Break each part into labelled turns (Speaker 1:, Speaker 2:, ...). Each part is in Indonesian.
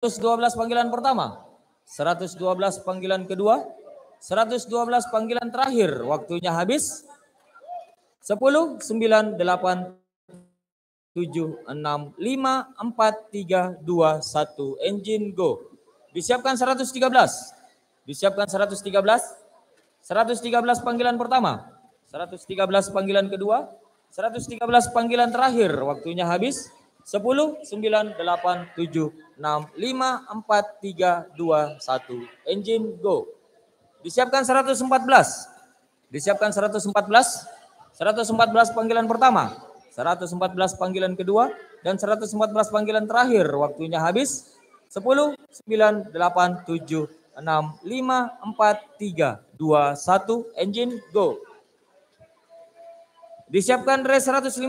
Speaker 1: 112 panggilan pertama, 112 panggilan kedua, 112 panggilan terakhir. Waktunya habis. 10, 9, 8, 7, 6, 5, 4, 3, 2, 1. Engine go. Disiapkan 113. Disiapkan 113. 113 panggilan pertama, 113 panggilan kedua, 113 panggilan terakhir. Waktunya habis. 10, 9, 8, 7, 6, 5, 4, 3, 2, 1. Engine go. Disiapkan 114. Disiapkan 114. 114 panggilan pertama, 114 panggilan kedua, dan 114 panggilan terakhir. Waktunya habis. 10, 9, 8, 7, 6, 5, 4, 3, 2, 1. Engine go. Disiapkan race 115.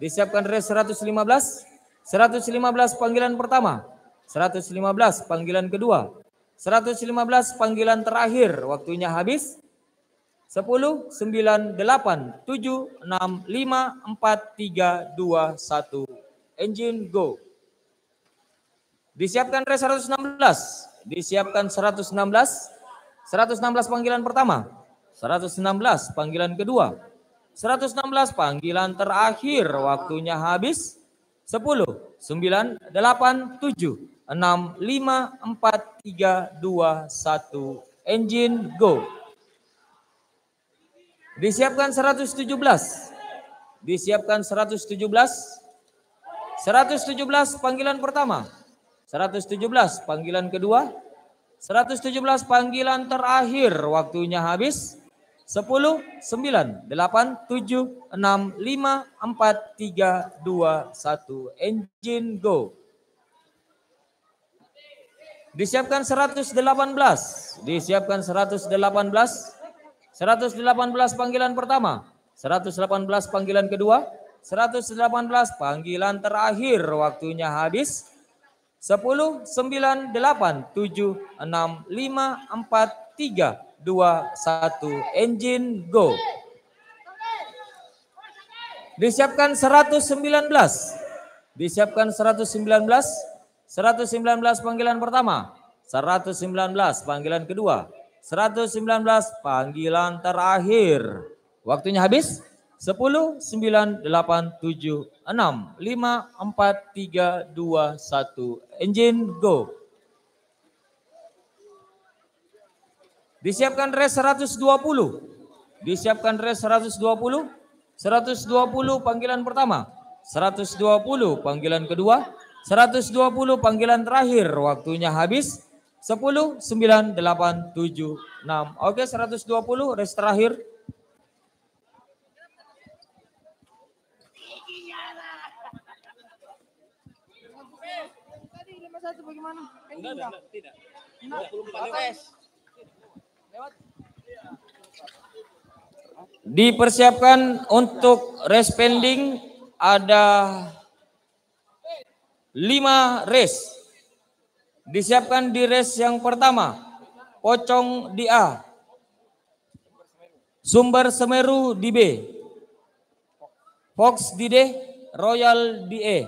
Speaker 1: Disiapkan race 115. 115 panggilan pertama, 115 panggilan kedua, 115 panggilan terakhir. Waktunya habis. 10, 9, 8, 7, 6, 5, 4, 3, 2, 1. Engine go. Disiapkan race 116. Disiapkan 116. 116 panggilan pertama, 116 panggilan kedua, 116 panggilan terakhir. Waktunya habis. 10, 9, 8, 7, 6, 5, 4, 3, 2, 1. Engine go. Disiapkan 117. Disiapkan 117. 117 panggilan pertama, 117 panggilan kedua, 117 panggilan terakhir. Waktunya habis. 10, 9, 8, 7, 6, 5, 4, 3, 2, 1. Engine go. Disiapkan 118. Disiapkan 118. 118 panggilan pertama, 118 panggilan kedua, 118 panggilan terakhir. Waktunya habis. 10, 9, 8, 7, 6, 5, 4, 3, 2, 1. Engine go. Disiapkan 119. Disiapkan 119. 119 panggilan pertama, 119 panggilan kedua, 119 panggilan terakhir. Waktunya habis. 10, 9, 8, 7, 6, 5, 4, 3, 2, 1. Engine go. Disiapkan race 120. Disiapkan race 120. 120 panggilan pertama, 120 panggilan kedua, 120 panggilan terakhir. Waktunya habis. 10, 9, 8, 7, 6. Oke, 120 race terakhir.
Speaker 2: Tidak.
Speaker 1: Dipersiapkan untuk race pending ada 5 race. Disiapkan di race yang pertama, Pocong di A, Sumber Semeru di B, Fox di D, Royal di E.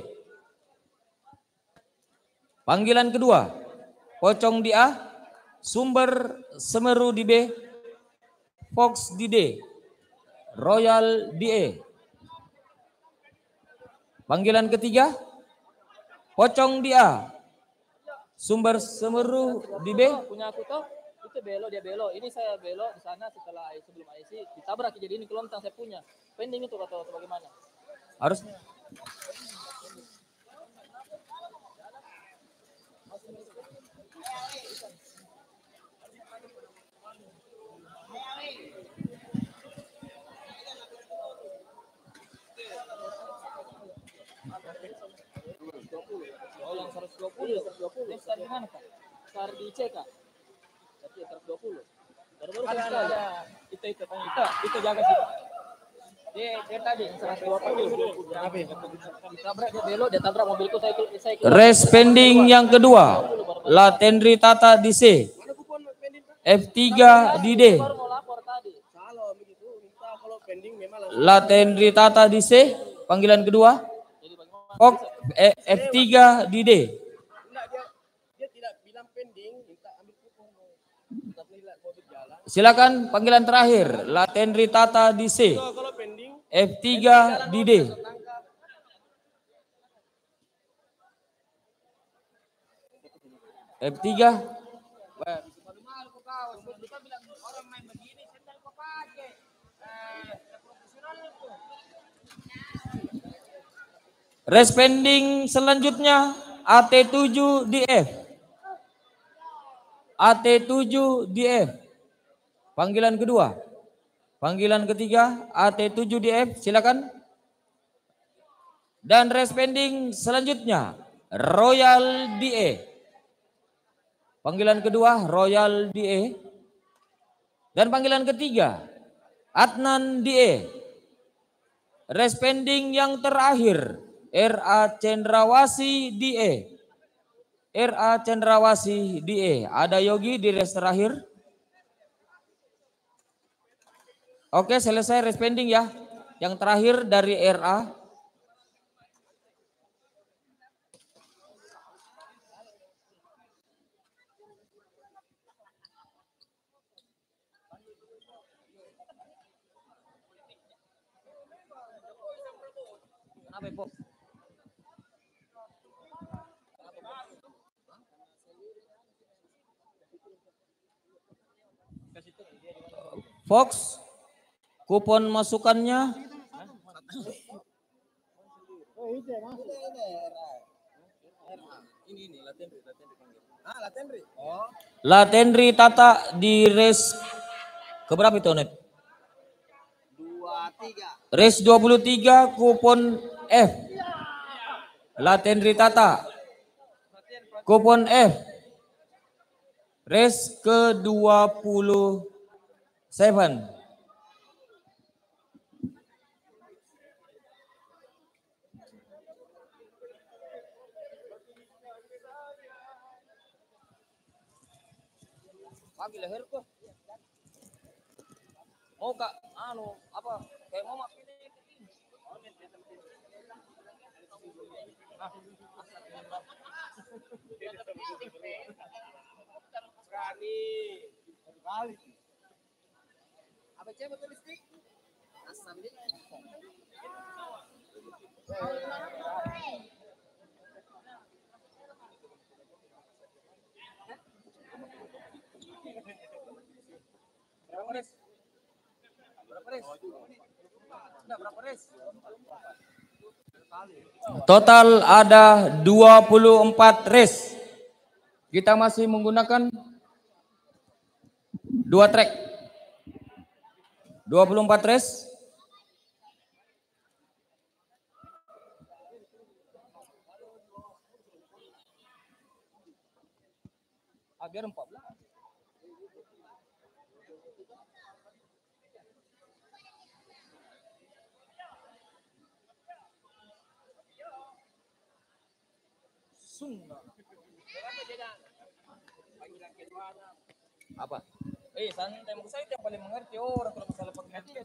Speaker 1: Panggilan kedua, Pocong di A, Sumber Semeru di B, Fox di D, Royal di E. Panggilan ketiga, Pocong di A, Sumber Semeru di B.
Speaker 2: Punya aku tuh, itu belok, dia belok. Ini saya belok di sana setelah sebelum IC ditabrak, jadi ini kelontang saya punya. Pending itu atau bagaimana?
Speaker 1: Harusnya.
Speaker 2: Oh, yang 120. Besar di mana, Kak? Besar di C, Kak? Berarti 120. Baru-baru ada. Itu jaga sih. Dia tadi yang 120. Ditabrak, dia belok, dia tabrak mobilku, saya
Speaker 1: Race pending yang kedua, Latendri Tata di C, F3 di D. Latendri Tata di C, panggilan kedua. F3 di D. Silakan panggilan terakhir. Latendri Tata di C. F3 di D. F3. Respending selanjutnya AT7 di F. AT7 di F. Panggilan kedua. Panggilan ketiga AT7 di F, silakan. Dan respending selanjutnya Royal di E. Panggilan kedua Royal di E. Dan panggilan ketiga Adnan di E. Respending yang terakhir RA Cendrawasi di E. RA Cendrawasi di E. Ada Yogi di res terakhir. Oke, selesai respending ya. Yang terakhir dari RA. Kenapa, Ibu? Fox, kupon masukannya. Latendri Tata di res keberapa itu, Net? 23. Res 23 kupon F. Latendri Tata. Kupon F. Res ke-27. Pagi leher kok. Mau Kak, apa? Kayak mau makin Kali. Apa coba tulis nih? Asam nih. Berapa res? Berapa res? Total ada 24 res. Kita masih menggunakan 2 track. 24 res. Biar 14. Apa? Santai, saya yang paling mengerti orang kalau masalah pengertian.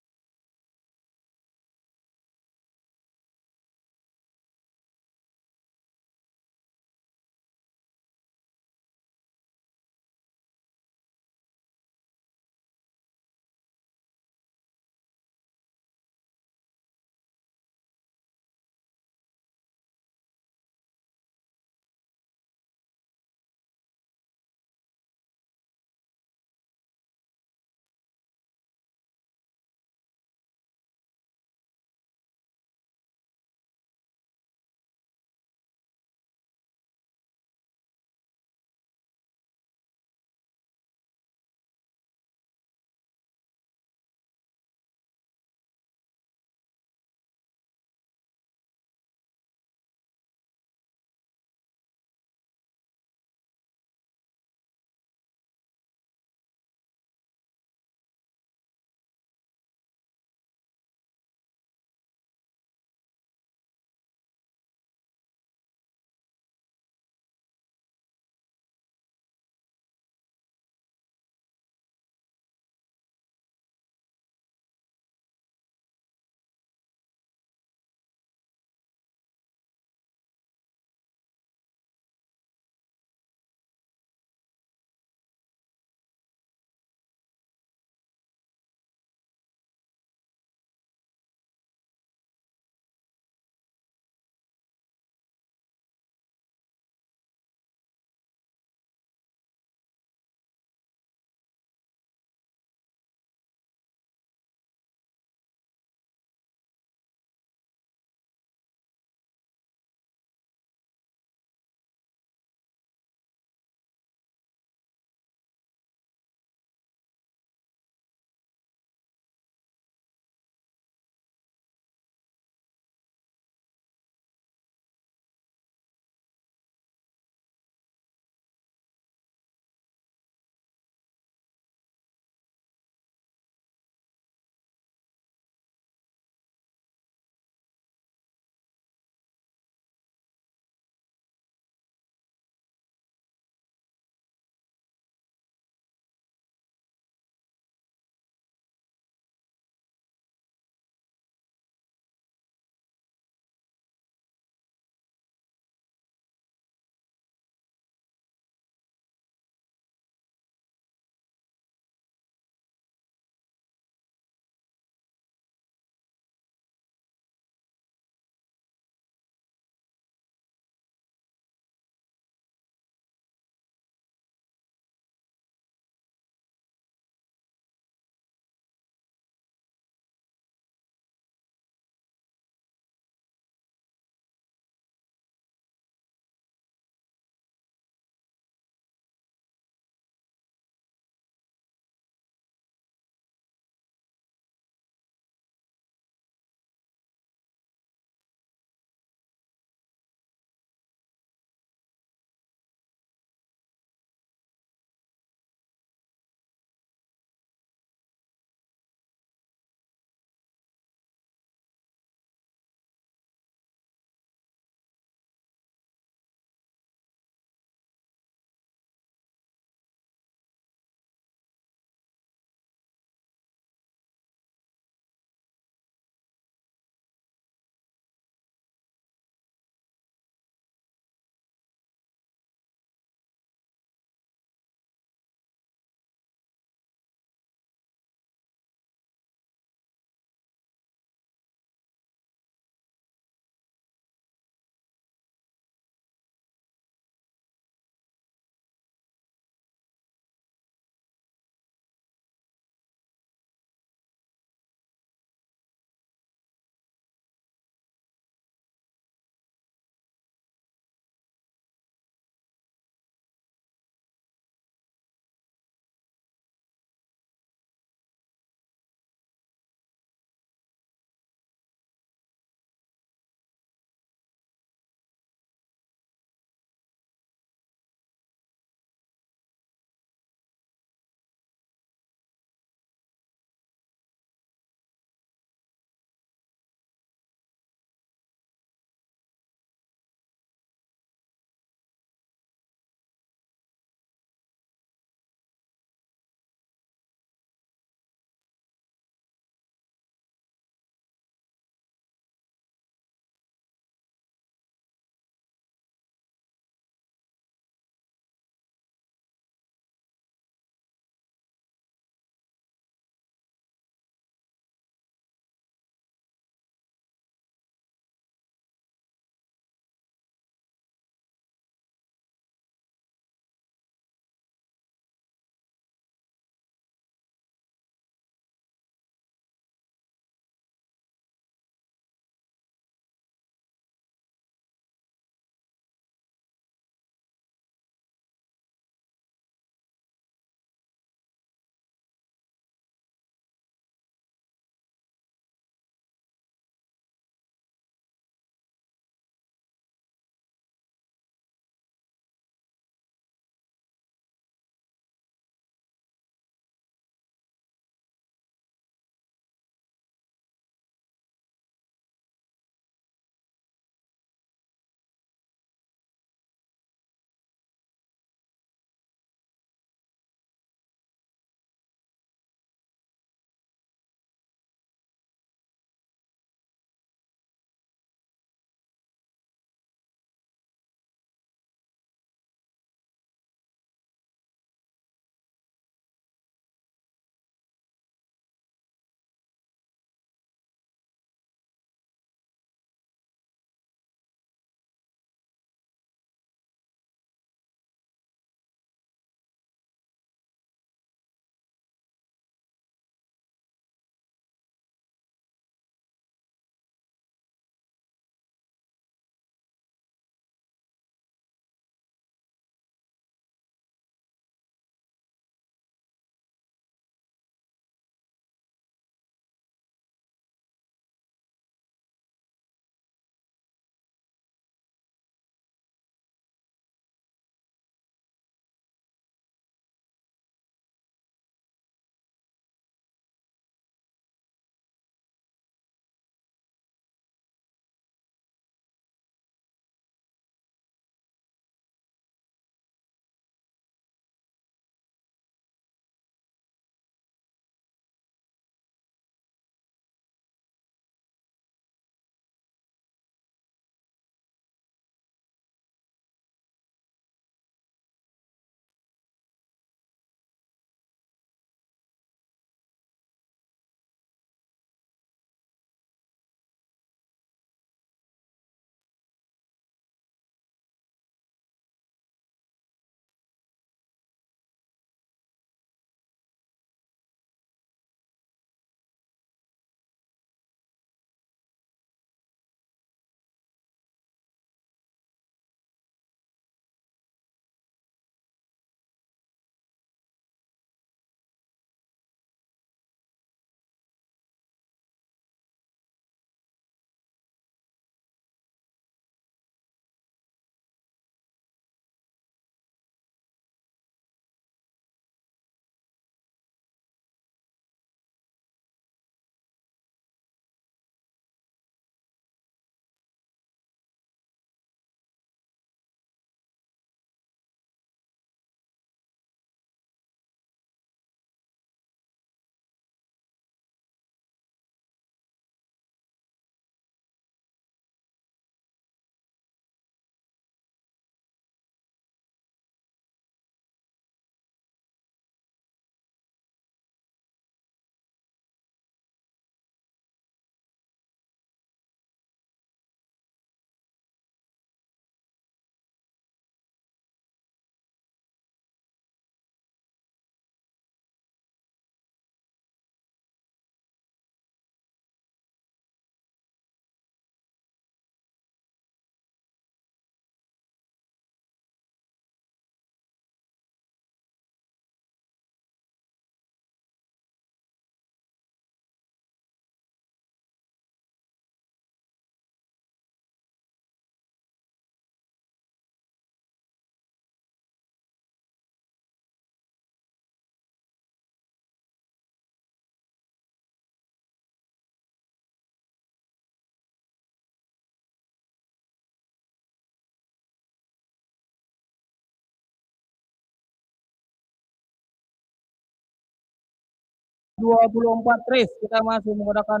Speaker 1: 24 race kita masih menggunakan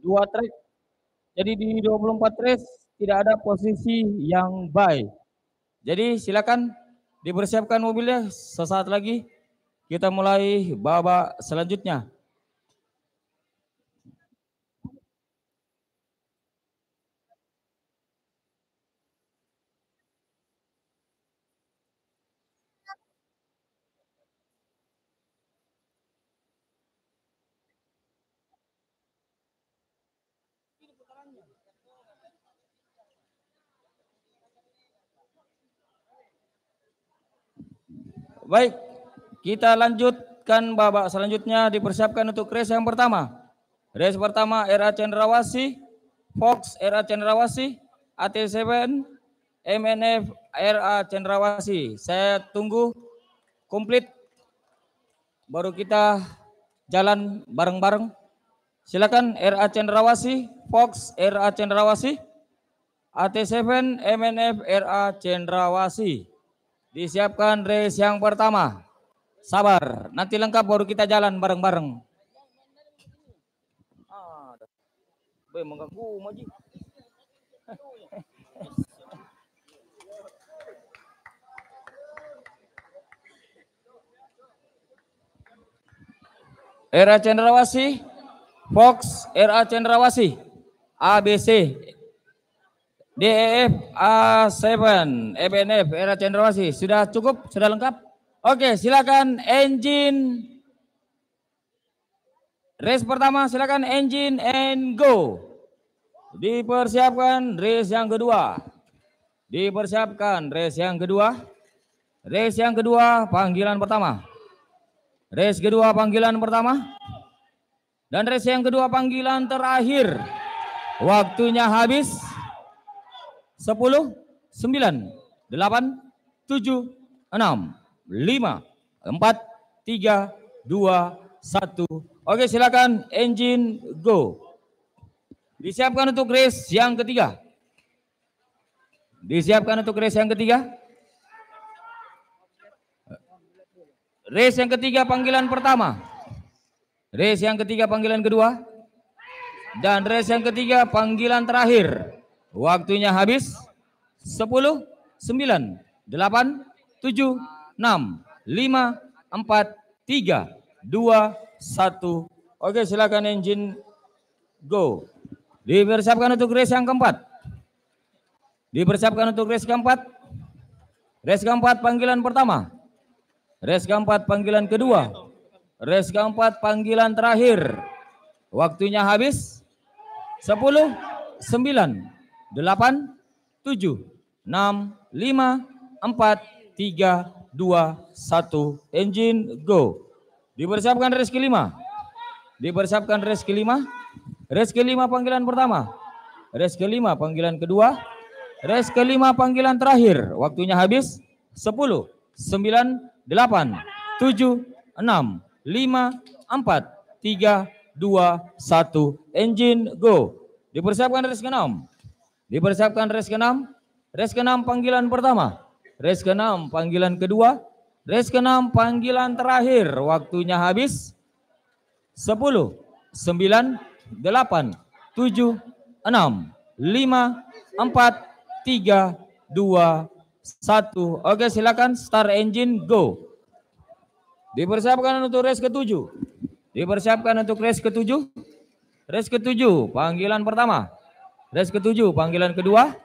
Speaker 1: 2 track. Jadi di 24 race tidak ada posisi yang bye. Jadi silakan dipersiapkan mobilnya, sesaat lagi kita mulai babak selanjutnya. Baik, kita lanjutkan babak selanjutnya, dipersiapkan untuk race yang pertama. Race pertama RA Cendrawasih, Fox RA Cendrawasih, AT7 MNF RA Cendrawasih. Saya tunggu komplit baru kita jalan bareng-bareng. Silakan RA Cendrawasih, Fox RA Cendrawasih, AT7 MNF RA Cendrawasih. Disiapkan race yang pertama. Sabar, nanti lengkap baru kita jalan bareng-bareng. Mengganggu Maji. RA Cendrawasih, Fox RA Cendrawasih, ABC DEF A7 MNF RA Cendrawasih. Sudah cukup? Sudah lengkap? Oke, silakan engine. Race pertama, silakan engine and go. Dipersiapkan race yang kedua. Dipersiapkan race yang kedua. Race yang kedua, panggilan pertama. Race kedua, panggilan pertama. Dan race yang kedua, panggilan terakhir. Waktunya habis. 10, 9, 8, 7, 6, 5, 4, 3, 2, 1. Oke, silakan engine go. Disiapkan untuk race yang ketiga. Disiapkan untuk race yang ketiga. Race yang ketiga, panggilan pertama. Race yang ketiga, panggilan kedua. Dan race yang ketiga, panggilan terakhir. Waktunya habis. 10, 9, 8, 7, 6, 5, 4, 3, 2, 1. Oke, silakan engine go. Dipersiapkan untuk race yang keempat. Dipersiapkan untuk race keempat. Race keempat, panggilan pertama. Race keempat, panggilan kedua. Race keempat, panggilan terakhir. Waktunya habis. 10, 9, 8, 7, 6, 5, 4, 3, 2, 1. Engine go. Dipersiapkan race kelima. Dipersiapkan race kelima. Race kelima, panggilan pertama. Race kelima, panggilan kedua. Race kelima, panggilan terakhir. Waktunya habis. 10, 9, 8, 7, 6, 5, 4, 3, 2, 1. Engine go. Dipersiapkan race ke-6. Dipersiapkan race ke-6. Race ke-6, panggilan pertama. Race ke-6, panggilan kedua. Race ke-6, panggilan terakhir. Waktunya habis. 10, 9, 8, 7, 6, 5, 4, 3, 2, 1. Oke, silakan start engine go. Dipersiapkan untuk race ke-7. Dipersiapkan untuk race ke-7. Race ke-7, panggilan pertama. Race ke-7, panggilan kedua.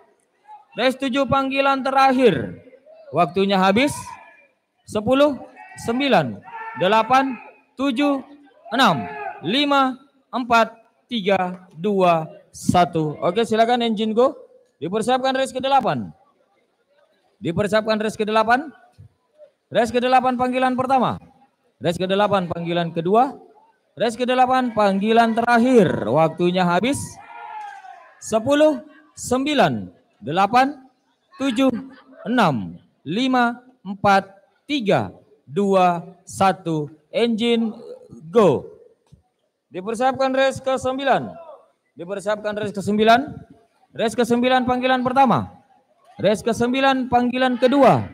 Speaker 1: Race 7, panggilan terakhir. Waktunya habis. 10, 9, 8, 7, 6, 5, 4, 3, 2, 1. Oke, silakan engine go. Dipersiapkan race ke-8. Dipersiapkan race ke-8. Race ke-8, panggilan pertama. Race ke-8, panggilan kedua. Race ke-8, panggilan terakhir. Waktunya habis. 10, 9, 8, 7, 6, 5, 4, 3, 2, 1. Engine go. Dipersiapkan race ke-9. Dipersiapkan race ke-9. Race ke-9, panggilan pertama. Race ke-9, panggilan kedua.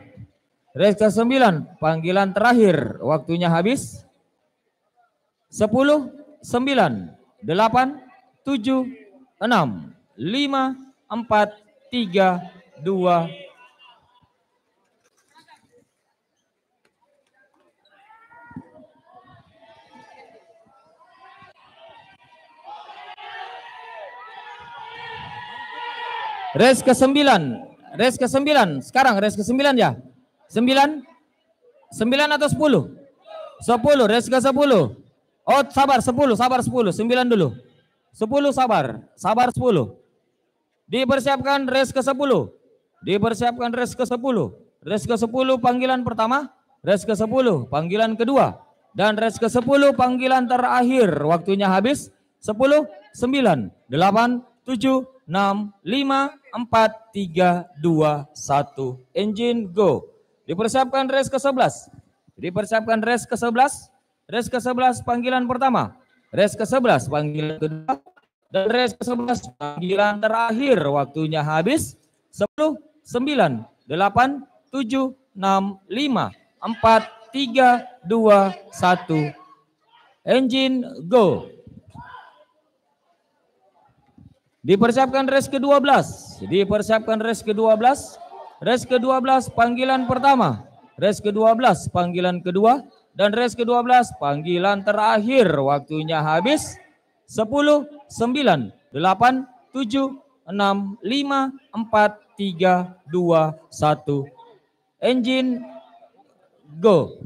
Speaker 1: Race ke-9, panggilan terakhir. Waktunya habis. 10, 9, 8, 7, 6, 5, 4, 3, 2. Res ke-9. Res ke-9. Sekarang res ke-9 ya. 9. 9 atau 10? 10, res ke-10. Oh, sabar 10, sabar 10. 9 dulu. 10 sabar. Sabar 10. Dipersiapkan res ke-10. Dipersiapkan res ke-10. Res ke-10 panggilan pertama, res ke-10 panggilan kedua, dan res ke-10 panggilan terakhir. Waktunya habis. 10, 9, 8, 7, 6, 5, 4, 3, 2, 1. Engine go. Dipersiapkan res ke-11. Dipersiapkan res ke-11. Res ke-11 panggilan pertama, res ke-11 panggilan kedua, dan res ke-11 panggilan terakhir. Waktunya habis. 10, 9, 8, 7, 6, 5, 4, 3, 2, 1. Engine go. Dipersiapkan res ke-12. Dipersiapkan res ke-12. Res ke-12 panggilan pertama, res ke-12 panggilan kedua, dan res ke-12 panggilan terakhir. Waktunya habis. 10, 9, 8, 7, 6, 5, 4, 3, 2, 1. Engine go.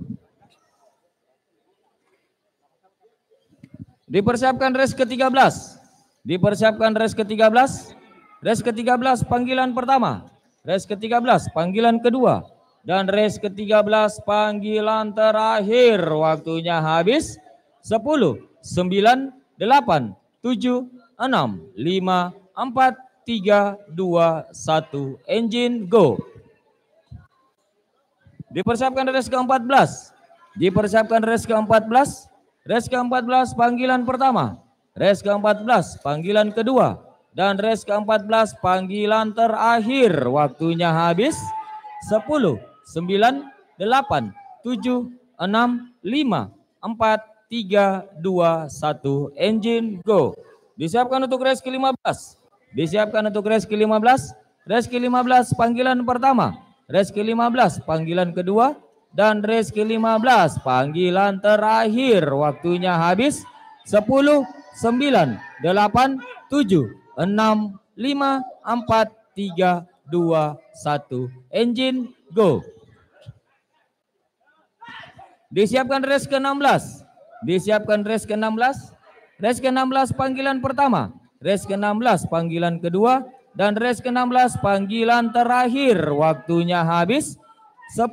Speaker 1: Dipersiapkan res ke-13. Dipersiapkan res ke-13. Res ke-13 panggilan pertama, res ke-13 panggilan kedua, dan res ke-13 panggilan terakhir. Waktunya habis. 10, 9, 8, 7, 6, 5, 4, 3, 2, 1. Engine go. Dipersiapkan res ke-14. Dipersiapkan res ke-14. Res ke-14 panggilan pertama, res ke-14 panggilan kedua, dan res ke-14 panggilan terakhir. Waktunya habis. 10, 9, 8, 7, 6, 5, 4, 3, 2, 1. Engine go. Disiapkan untuk res ke-15. Disiapkan untuk res ke-15. Res ke-15 panggilan pertama, res ke-15 panggilan kedua, dan res ke-15 panggilan terakhir. Waktunya habis. 10, 9, 8, 7, 6, 5, 4, 3, 2, 1. Engine go. Disiapkan res ke-16. Disiapkan res ke-16. Res ke-16 panggilan pertama, res ke-16 panggilan kedua, dan res ke-16 panggilan terakhir. Waktunya habis. 10,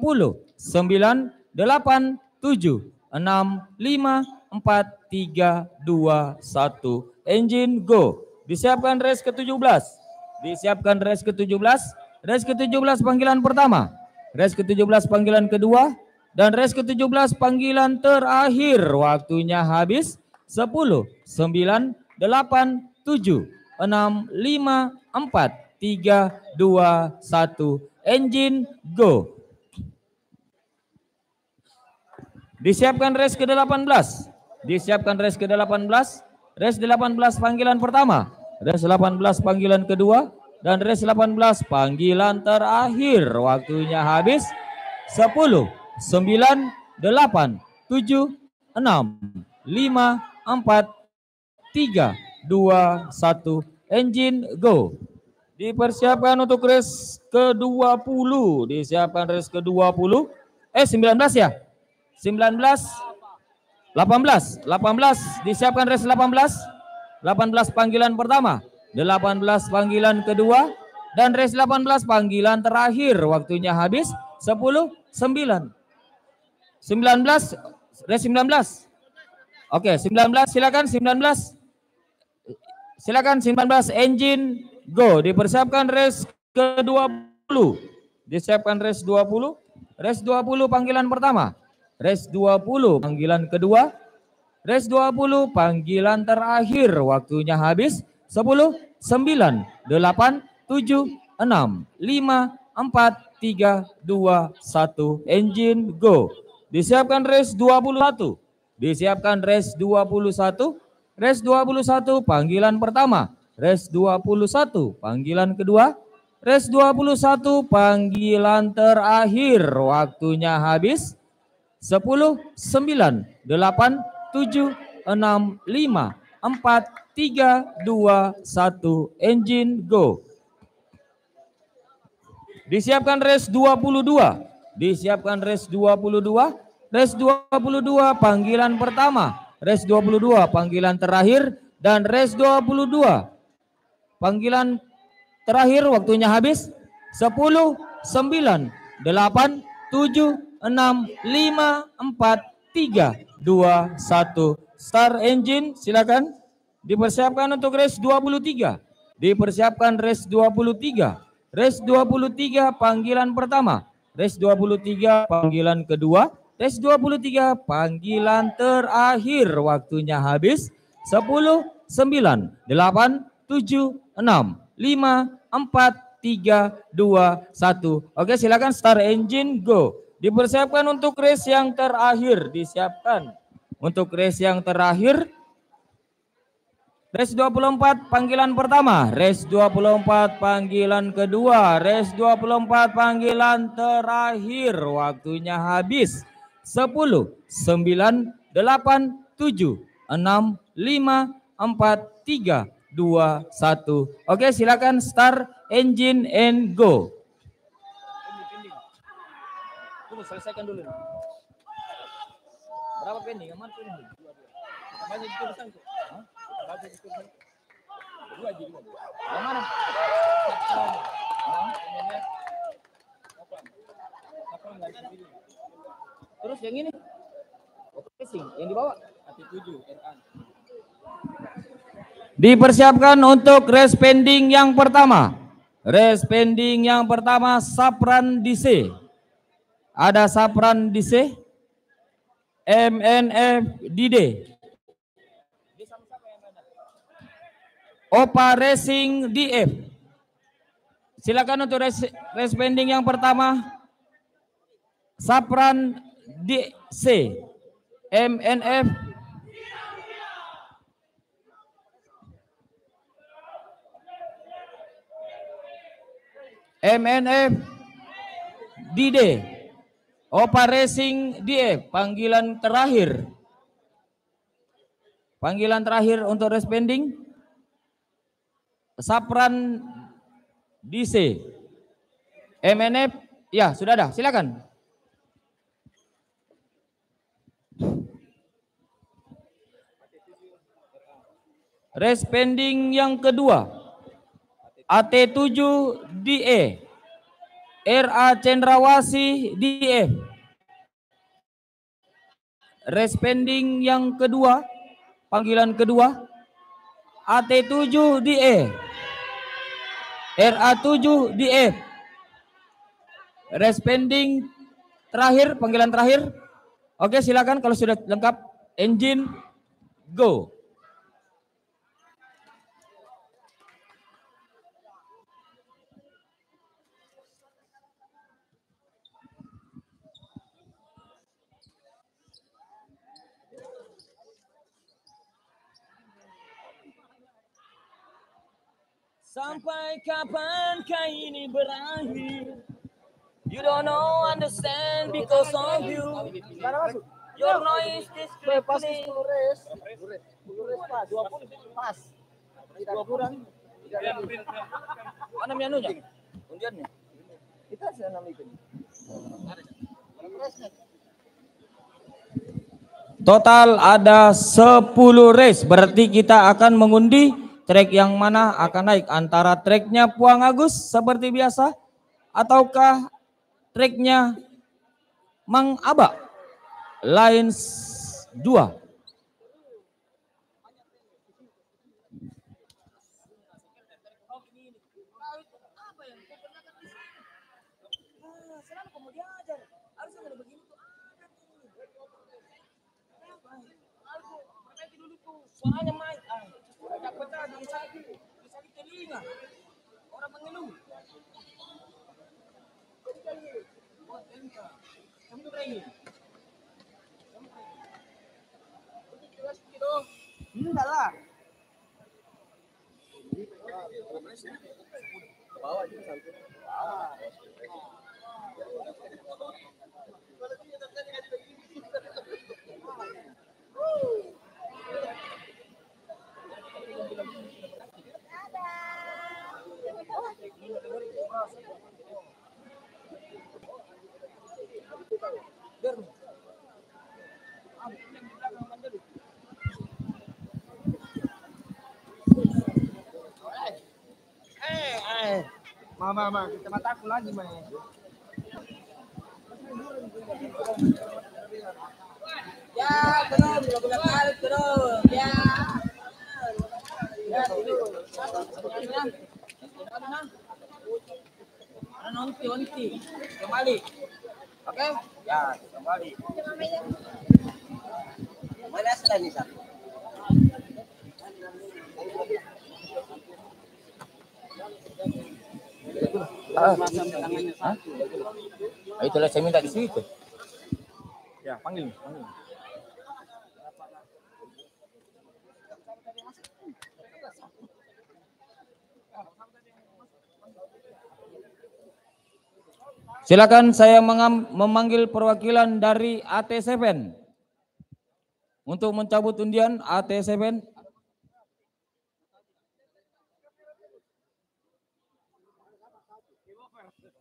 Speaker 1: 9, 8, 7, 6, 5, 4, 3, 2, 1. Engine go. Disiapkan res ke-17. Disiapkan res ke-17. Res ke-17 panggilan pertama, res ke-17 panggilan kedua, dan res ke-17 panggilan terakhir. Waktunya habis. 10, 9, 8, 7, 6, 5, 4, 3, 2, 1. Engine go. Disiapkan res ke-18. Disiapkan res ke-18. Res 18 panggilan pertama, res 18 panggilan kedua, dan res 18 panggilan terakhir. Waktunya habis. 10, 9, 8, 7, 6, 5, 4, 3, 2, 1. Engine go. Dipersiapkan untuk res ke-20. Disiapkan res ke-20. 19 ya? 19, 18. 18. Disiapkan res 18. 18 panggilan pertama, 18 panggilan kedua, dan res 18 panggilan terakhir. Waktunya habis. 10, 9. 19, res 19. Oke, 19 silakan 19. Silakan 19. Engine go. Dipersiapkan res ke-20. Disiapkan res 20. Res 20 panggilan pertama, res 20 panggilan kedua, res 20 panggilan terakhir. Waktunya habis. 10, 9, 8, 7, 6, 5, 4, 3, 2, 1. Engine go. Disiapkan res 21. Disiapkan race 21. Race 21 panggilan pertama. Race 21 panggilan kedua. Race 21 panggilan terakhir. Waktunya habis. 10, 9, 8, 7, 6, 5, 4, 3, 2, 1. Engine go. Disiapkan race 22. Disiapkan race 22. Race 22 panggilan pertama. Race 22 panggilan terakhir. Dan race 22 panggilan terakhir waktunya habis. 10, 9, 8, 7, 6, 5, 4, 3, 2, 1. Start engine, silakan. Dipersiapkan untuk race 23. Dipersiapkan race 23. Race 23 panggilan pertama. Race 23 panggilan kedua. Race 23 panggilan terakhir. Waktunya habis. 10, 9, 8, 7, 6, 5, 4, 3, 2, 1. Oke, silakan start engine go. Dipersiapkan untuk race yang terakhir. Disiapkan untuk race yang terakhir. Race 24 panggilan pertama. Race 24 panggilan kedua. Race 24 panggilan terakhir. Waktunya habis. 10, 9, 8, 7, 6, 5, 4, 3, 2, 1. Oke, silakan start engine and go.
Speaker 2: Tunggu, selesaikan dulu. Berapa pending? Yang mana pending? Kita baca di tulisan tuh. Hah? Kita baca di tulisan. Dua aja. Yang mana? Terus yang ini? Oke sih, yang di bawah. AT7 RA.
Speaker 1: Dipersiapkan untuk race pending yang pertama. Race pending yang pertama Sapran DC. Ada Sapran DC, MNF Dide, Opa Racing DF. Silakan untuk race pending yang pertama Sapran DC, MNF Dide, Opa Racing DF. Panggilan terakhir. Panggilan terakhir untuk race pending Sapran DC, MNF. Ya, sudah ada. Silakan. Race pending yang kedua AT7 DE, RA Cendrawasih DF. Race pending yang kedua, panggilan kedua AT7 DE, RA7 DF. Race pending terakhir, panggilan terakhir. Oke, silakan kalau sudah lengkap. Engine go. Sampai kapankah ini berakhir? You don't know, understand because of you. Your noise is
Speaker 2: Pas 10 res. 10 res pas. 20 pas. Tidak kurang.
Speaker 1: Mana menunya? Undiannya.
Speaker 2: Kita sudah namikin.
Speaker 1: Total ada 10 race. Berarti kita akan mengundi trek yang mana akan naik. Antara treknya Puang Agus seperti biasa, ataukah treknya Mang Aba Lines 2. Suaranya main, pecah di sakit telinga. Orang mengeluh.
Speaker 2: Enggak lah. Mama, kita mataku lagi main. Ya, terus, bolak-balik terus. Ya. Ya, terus. Onti. Kembali. Oke? Ya, kembali. Mana sudah nih, Sa?
Speaker 1: Itulah saya minta di situ. Ya, panggil. Silakan saya memanggil perwakilan dari AT7 untuk mencabut undian. AT7.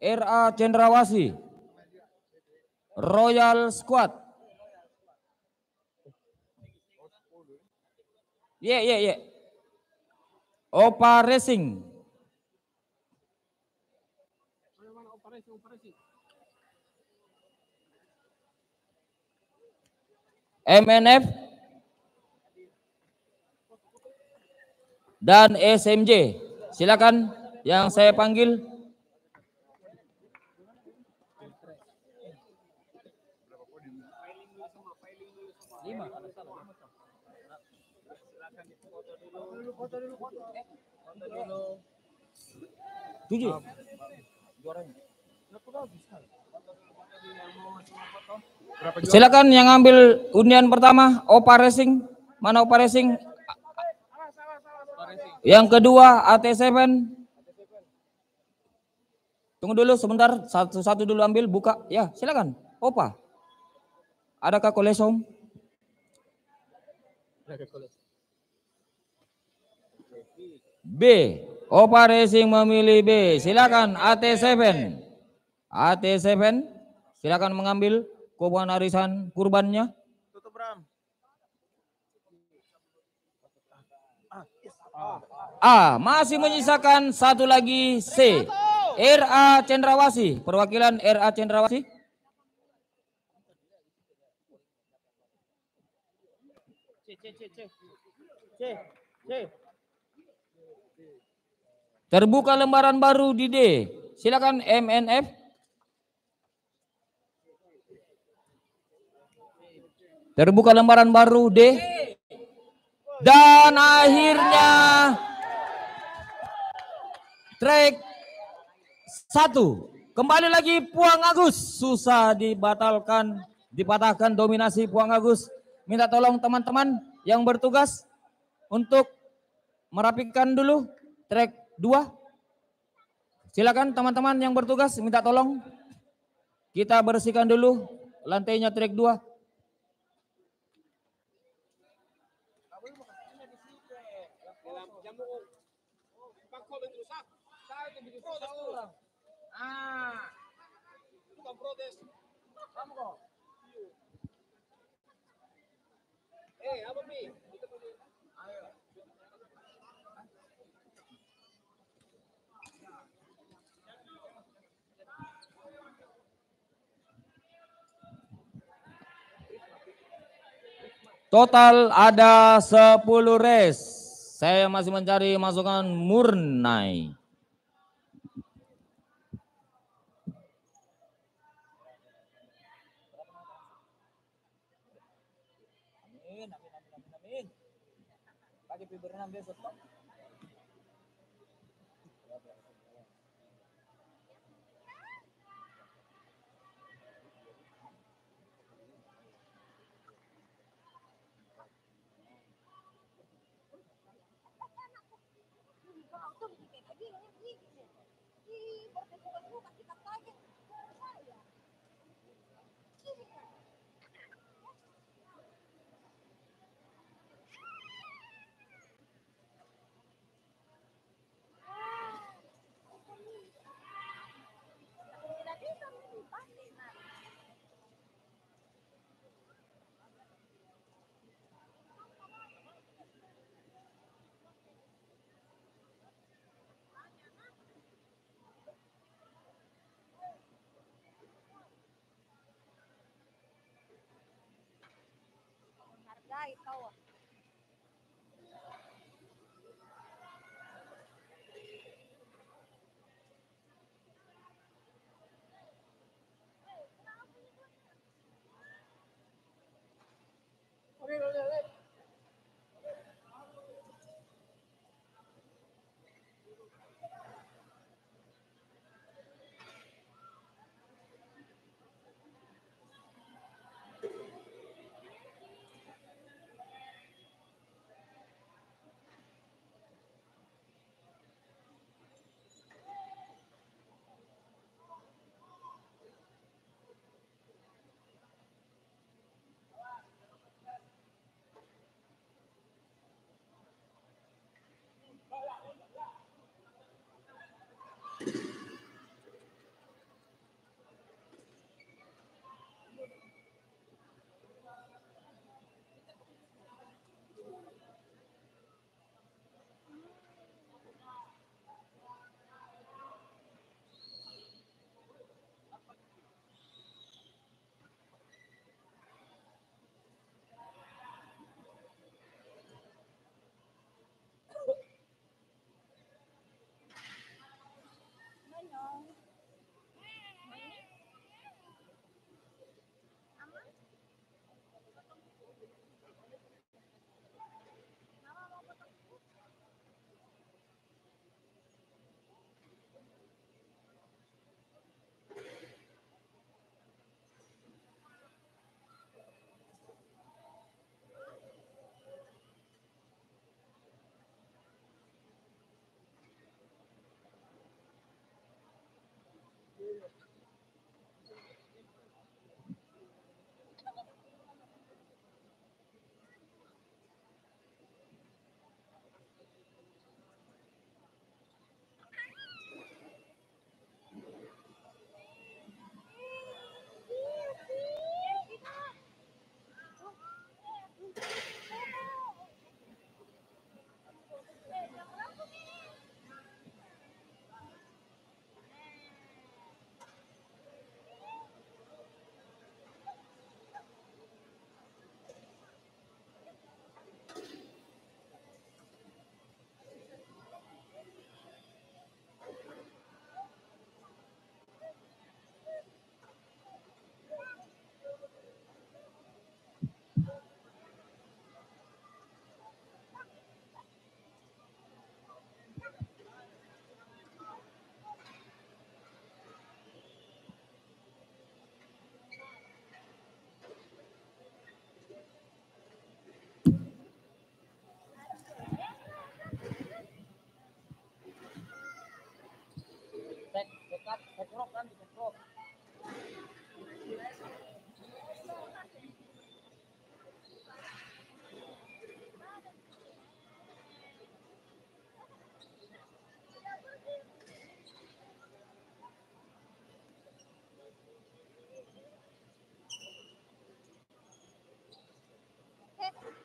Speaker 1: RA Cendrawasih, Royal Squad. Yeah. Opa Racing. MNF dan SMJ. Silakan yang saya panggil. Tujuh. Silakan yang ambil undian pertama, Opa Racing. Mana Opa Racing? Yang kedua AT7. Tunggu dulu sebentar, satu dulu ambil, buka. Ya, silakan. Opa. Adakah kolesom? B. Opa Racing memilih B. Silakan AT7. AT7. Silakan mengambil kurban arisan kurbannya.
Speaker 2: Tutup, Ram.
Speaker 1: A. Masih menyisakan satu lagi C. RA Cendrawasih. Perwakilan RA Cendrawasih.
Speaker 2: C.
Speaker 1: Terbuka lembaran baru di D. Silakan MNF. Terbuka lembaran baru D. Dan akhirnya track 1. Kembali lagi Puang Agus. Susah dipatahkan dominasi Puang Agus. Minta tolong teman-teman yang bertugas untuk merapikan dulu track 2. Silakan teman-teman yang bertugas minta tolong. Kita bersihkan dulu lantainya track 2.
Speaker 2: Bukan protes. Kamu kok. Apa Pi? Ayo.
Speaker 1: Total ada 10 race. Saya masih mencari masukan Murnai.
Speaker 2: Amin. Pagi pi berenang besok.
Speaker 3: Hargai kau.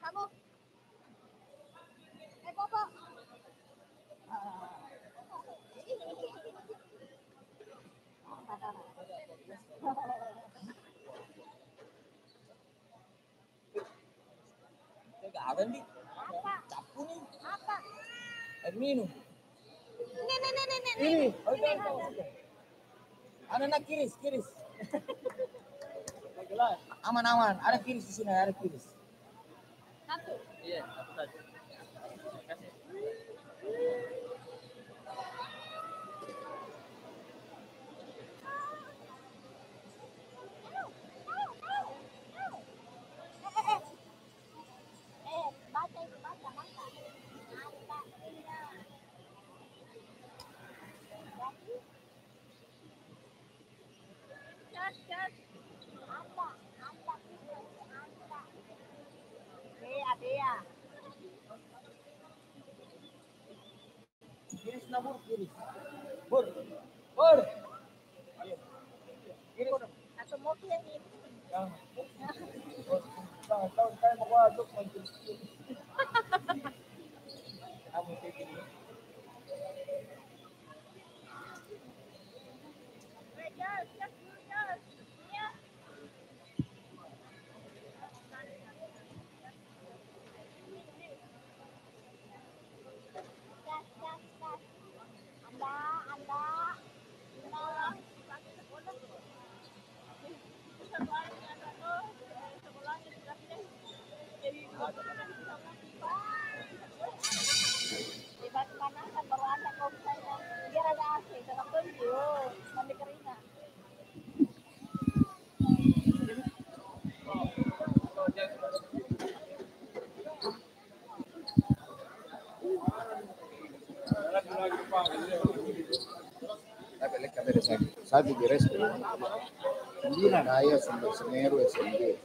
Speaker 3: Kamu. Bobo.
Speaker 1: Ada nih.
Speaker 3: Apa?
Speaker 1: Capu nih.
Speaker 3: Apa?
Speaker 1: Air minum.
Speaker 3: Ini.
Speaker 1: Ini. Ada nak kiris, kiris. Aman aman. Ada kiris di sini, ada kiris.
Speaker 3: Satu.
Speaker 2: Iya, satu saja. Kasih.
Speaker 3: Baca itu, baca. Berarti
Speaker 4: Sabe di resto sembilan ayah sumber Semeru SMB.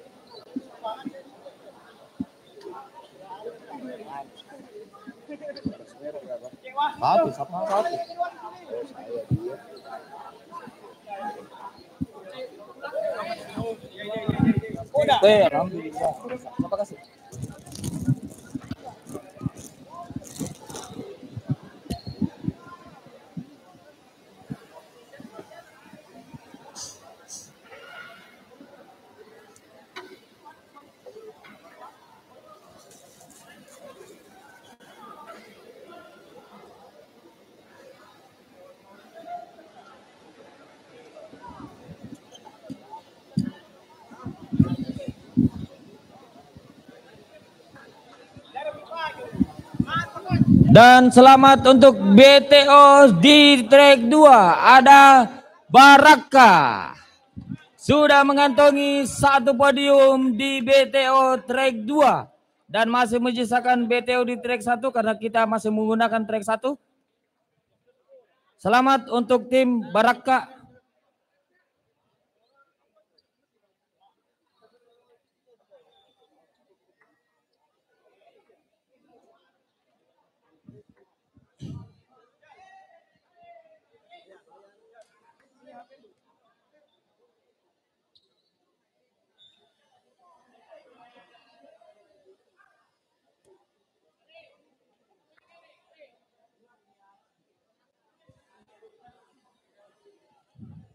Speaker 4: Semeru berapa? Satu, sama satu. Oh, saya dia.
Speaker 1: Alhamdulillah. Terima kasih. Dan selamat untuk BTO di track 2 ada Baraka. Sudah mengantongi satu podium di BTO track 2 dan masih menyisakan BTO di track 1 karena kita masih menggunakan track 1. Selamat untuk tim Baraka.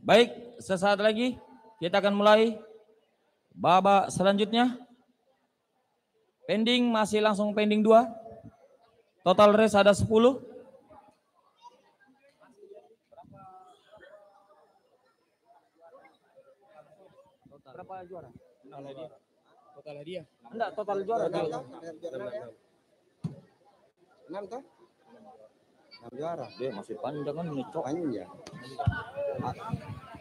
Speaker 1: Baik, sesaat lagi kita akan mulai babak selanjutnya. Pending masih langsung pending 2. Total race ada 10. Berapa juara?
Speaker 4: Total hadiah.
Speaker 1: Enggak, total juara.
Speaker 4: 6 toh? 6 juara.
Speaker 1: Dia masih panjang kan ini, Cok.
Speaker 4: Panjang.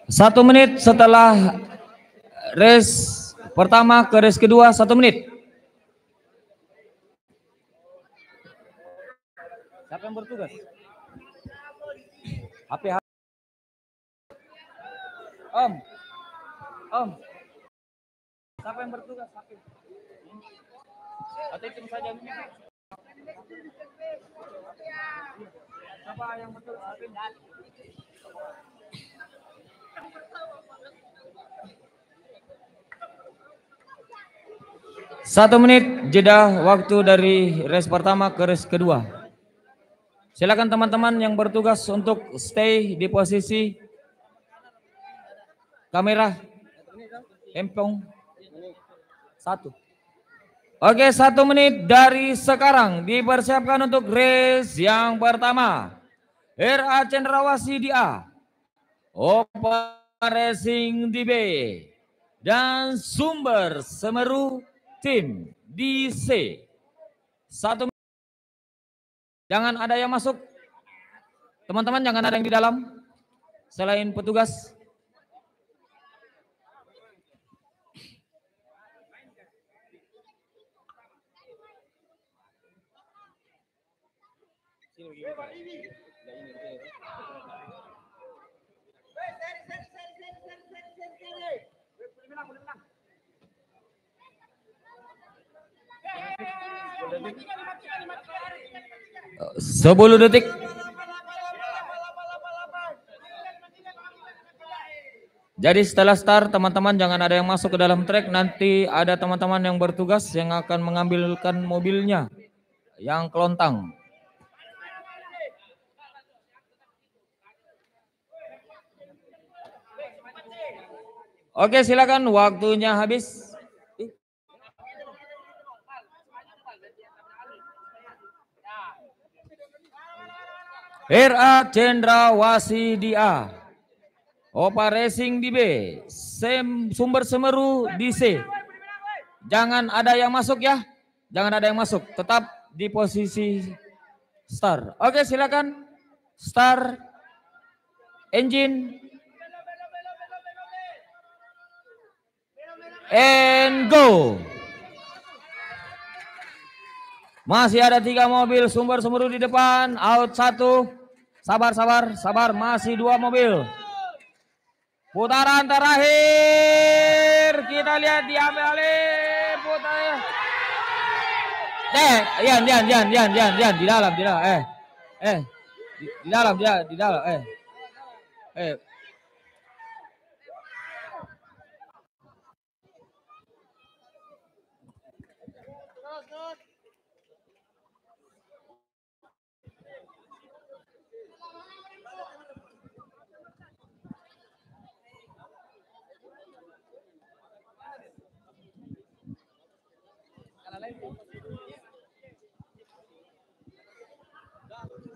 Speaker 1: 1 menit setelah race pertama ke race kedua, 1 menit. Siapa yang bertugas? HP. Om. Siapa yang bertugas? HP. Atau tim saja. Siapa yang bertugas? HP. 1 menit jeda waktu dari race pertama ke race kedua. Silakan teman-teman yang bertugas untuk stay di posisi kamera empong 1. Oke, 1 menit dari sekarang dipersiapkan untuk race yang pertama. RA Cendrawasih di A, Opa Racing di B, dan Sumber Semeru tim di C. 1 menit. Jangan ada yang masuk. Teman-teman jangan ada yang di dalam selain petugas. Sepuluh detik. Jadi setelah start teman-teman jangan ada yang masuk ke dalam trek, nanti ada teman-teman yang bertugas yang akan mengambilkan mobilnya yang kelontang. Oke, silakan, waktunya habis. RA Cendrawasih di A, Opa Racing di B, Sumber Semeru di C. Jangan ada yang masuk ya, jangan ada yang masuk, tetap di posisi start. Oke, silakan, start, engine, and go. Masih ada 3 mobil Sumber Semeru di depan, out 1. Sabar, masih 2 mobil. Putaran terakhir, kita lihat diambil alih putaran. Dian, di dalam, di dalam.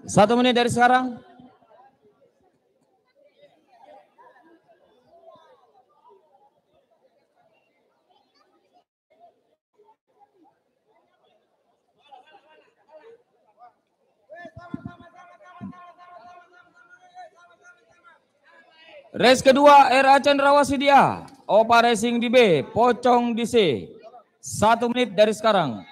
Speaker 1: Satu menit dari sekarang. Race kedua RA Cendrawasih di A, Opa Racing di B, Pocong di C. 1 menit dari sekarang.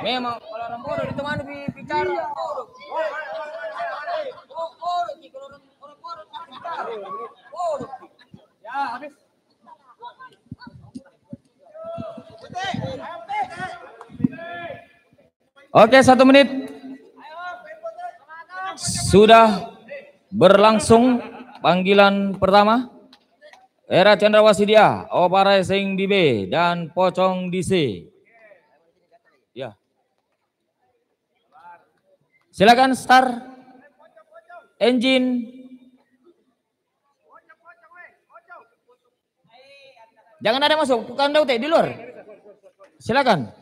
Speaker 1: Memang kalau orang bodoh ditemani bicara. Ya, habis. Oke, 1 menit. Sudah berlangsung panggilan pertama. RA Cendrawasih di A, Opa Racing di B, dan Pocong di C. Ya. Silakan start. Engine. Jangan ada masuk, bukan Daute di luar. Silakan.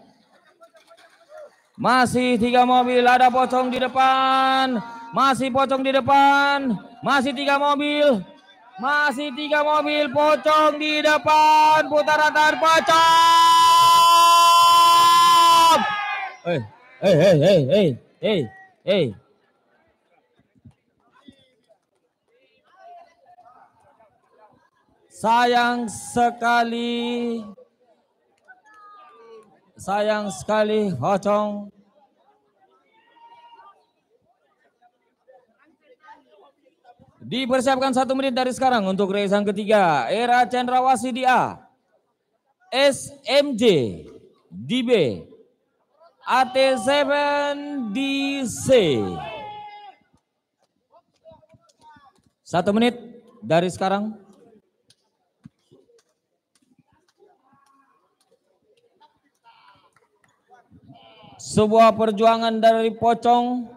Speaker 1: Masih 3 mobil, ada Pocong di depan. Masih Pocong di depan. Masih 3 mobil. Masih 3 mobil, Pocong di depan. Putaran terakhir Pocong. Hey. Sayang sekali Pocong. Dipersiapkan 1 menit dari sekarang untuk race yang ketiga. RA Cendrawasih di A, SMJ di B, AT7 di C. 1 menit dari sekarang. Sebuah perjuangan dari Pocong.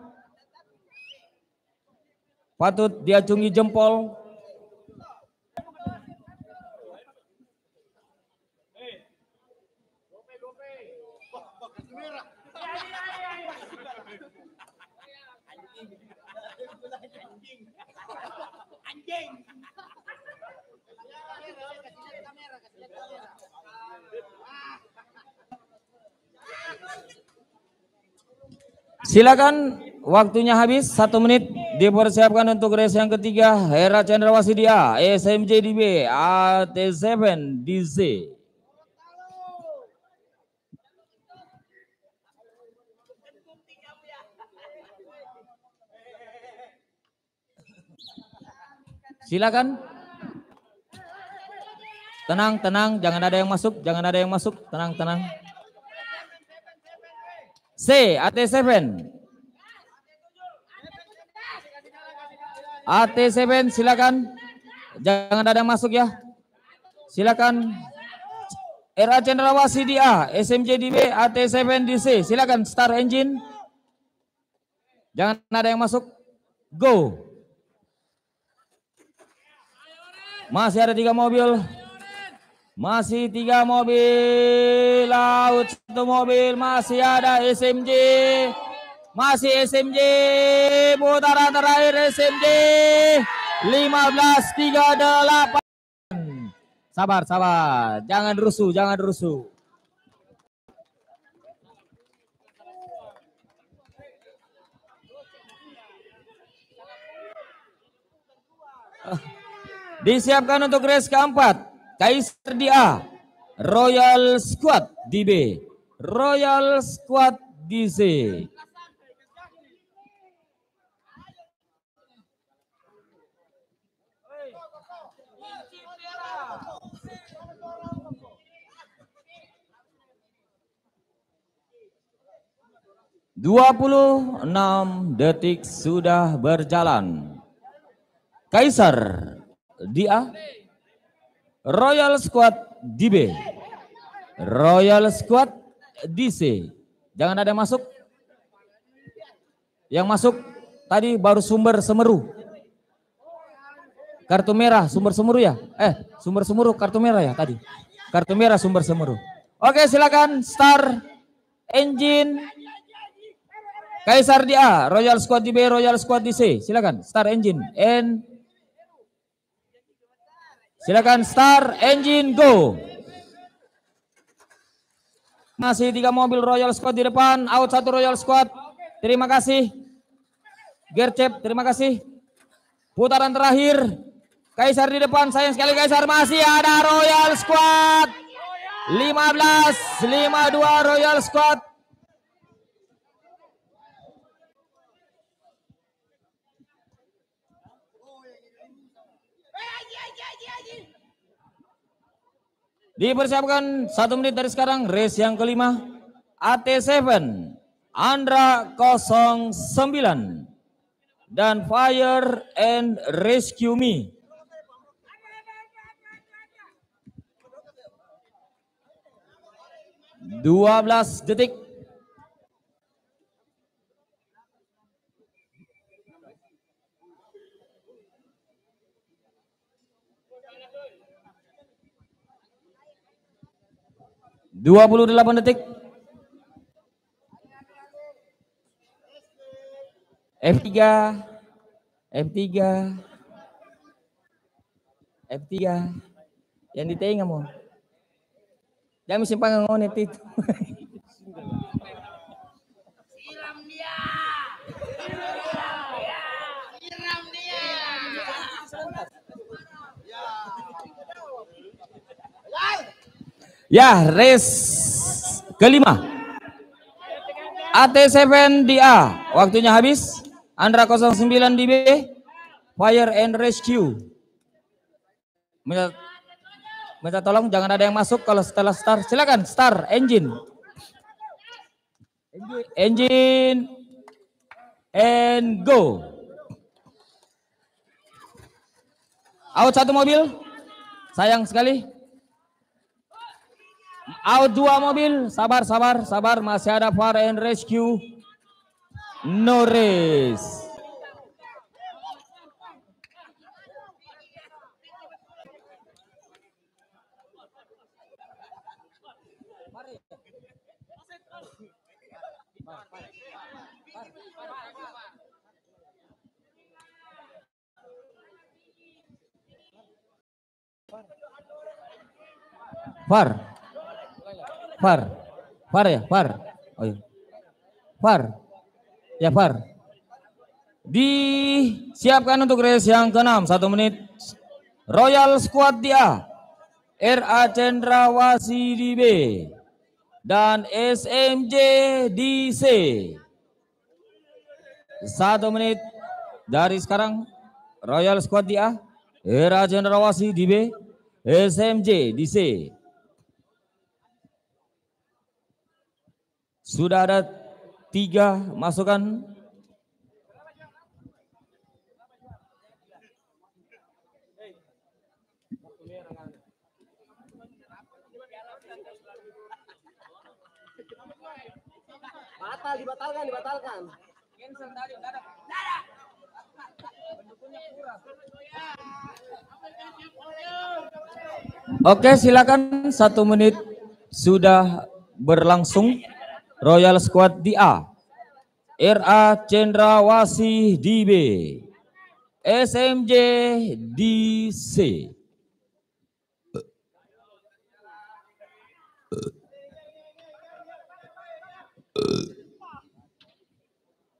Speaker 1: Patut diacungi jempol. Silakan, waktunya habis. 1 menit dipersiapkan untuk race yang ketiga. RA Cendrawasih di A, SMJ di B, AT7 di Z. Silakan. Tenang, tenang, jangan ada yang masuk, jangan ada yang masuk. Tenang, tenang. C, AT7. AT7 silakan. Jangan ada yang masuk ya. Silakan. RA Cendrawasih di A, SMJ di B, AT7 di C. Silakan start engine. Jangan ada yang masuk. Go. Masih ada 3 mobil. Masih 3 mobil. Laut 1 mobil. Masih ada SMJ. Masih SMJ. Putaran terakhir SMJ. 15.38. Sabar, sabar. Jangan rusuh, jangan rusuh. Disiapkan untuk race keempat. Kaisar di A, Royal Squad di B, Royal Squad di C. ...26 detik sudah berjalan. Kaisar di A, Royal Squad di B, Royal Squad di C. Jangan ada yang masuk. Yang masuk tadi baru Sumber Semeru. Kartu merah Sumber Semeru ya? Sumber Semeru kartu merah ya tadi. Kartu merah Sumber Semeru. Oke, silakan start engine. Kaisar di A, Royal Squad di B, Royal Squad di C. Silakan start engine. Silakan start engine, go. Masih 3 mobil Royal Squad di depan, out 1 Royal Squad. Terima kasih. Gercep, terima kasih. Putaran terakhir. Kaisar di depan, sayang sekali Kaisar, masih ada Royal Squad. 15-52 Royal Squad. Dipersiapkan 1 menit dari sekarang, race yang kelima. AT7, Andra 09, dan Fire and Rescue Me. ...12 detik. ...28 detik. F3, yang ditengah mau. Jangan simpang ngonet itu.
Speaker 5: Siram dia. Siram dia.
Speaker 1: Ya, race kelima. AT7 di A, waktunya habis. Andra 09 di B, Fire and Rescue. Minta tolong jangan ada yang masuk kalau setelah start. Silakan start engine. Engine and go. Out 1 mobil. Sayang sekali. Out 2 mobil. Sabar, sabar, sabar. Masih ada Fire and Rescue. No race. Far ya, Far. Oh iya. Far. Ya, Far. Disiapkan untuk race yang ke-6, 1 menit. Royal Squad di A, RA Cendrawasih di B, dan SMJ di C. 1 menit dari sekarang. Royal Squad di A, RA Cendrawasih di B, SMJ di C. Sudah ada 3 masukan.
Speaker 2: Dibatalkan.
Speaker 1: Oke, silakan 1 menit sudah berlangsung. Royal Squad di A, RA Cendrawasih di B, SMJ di C.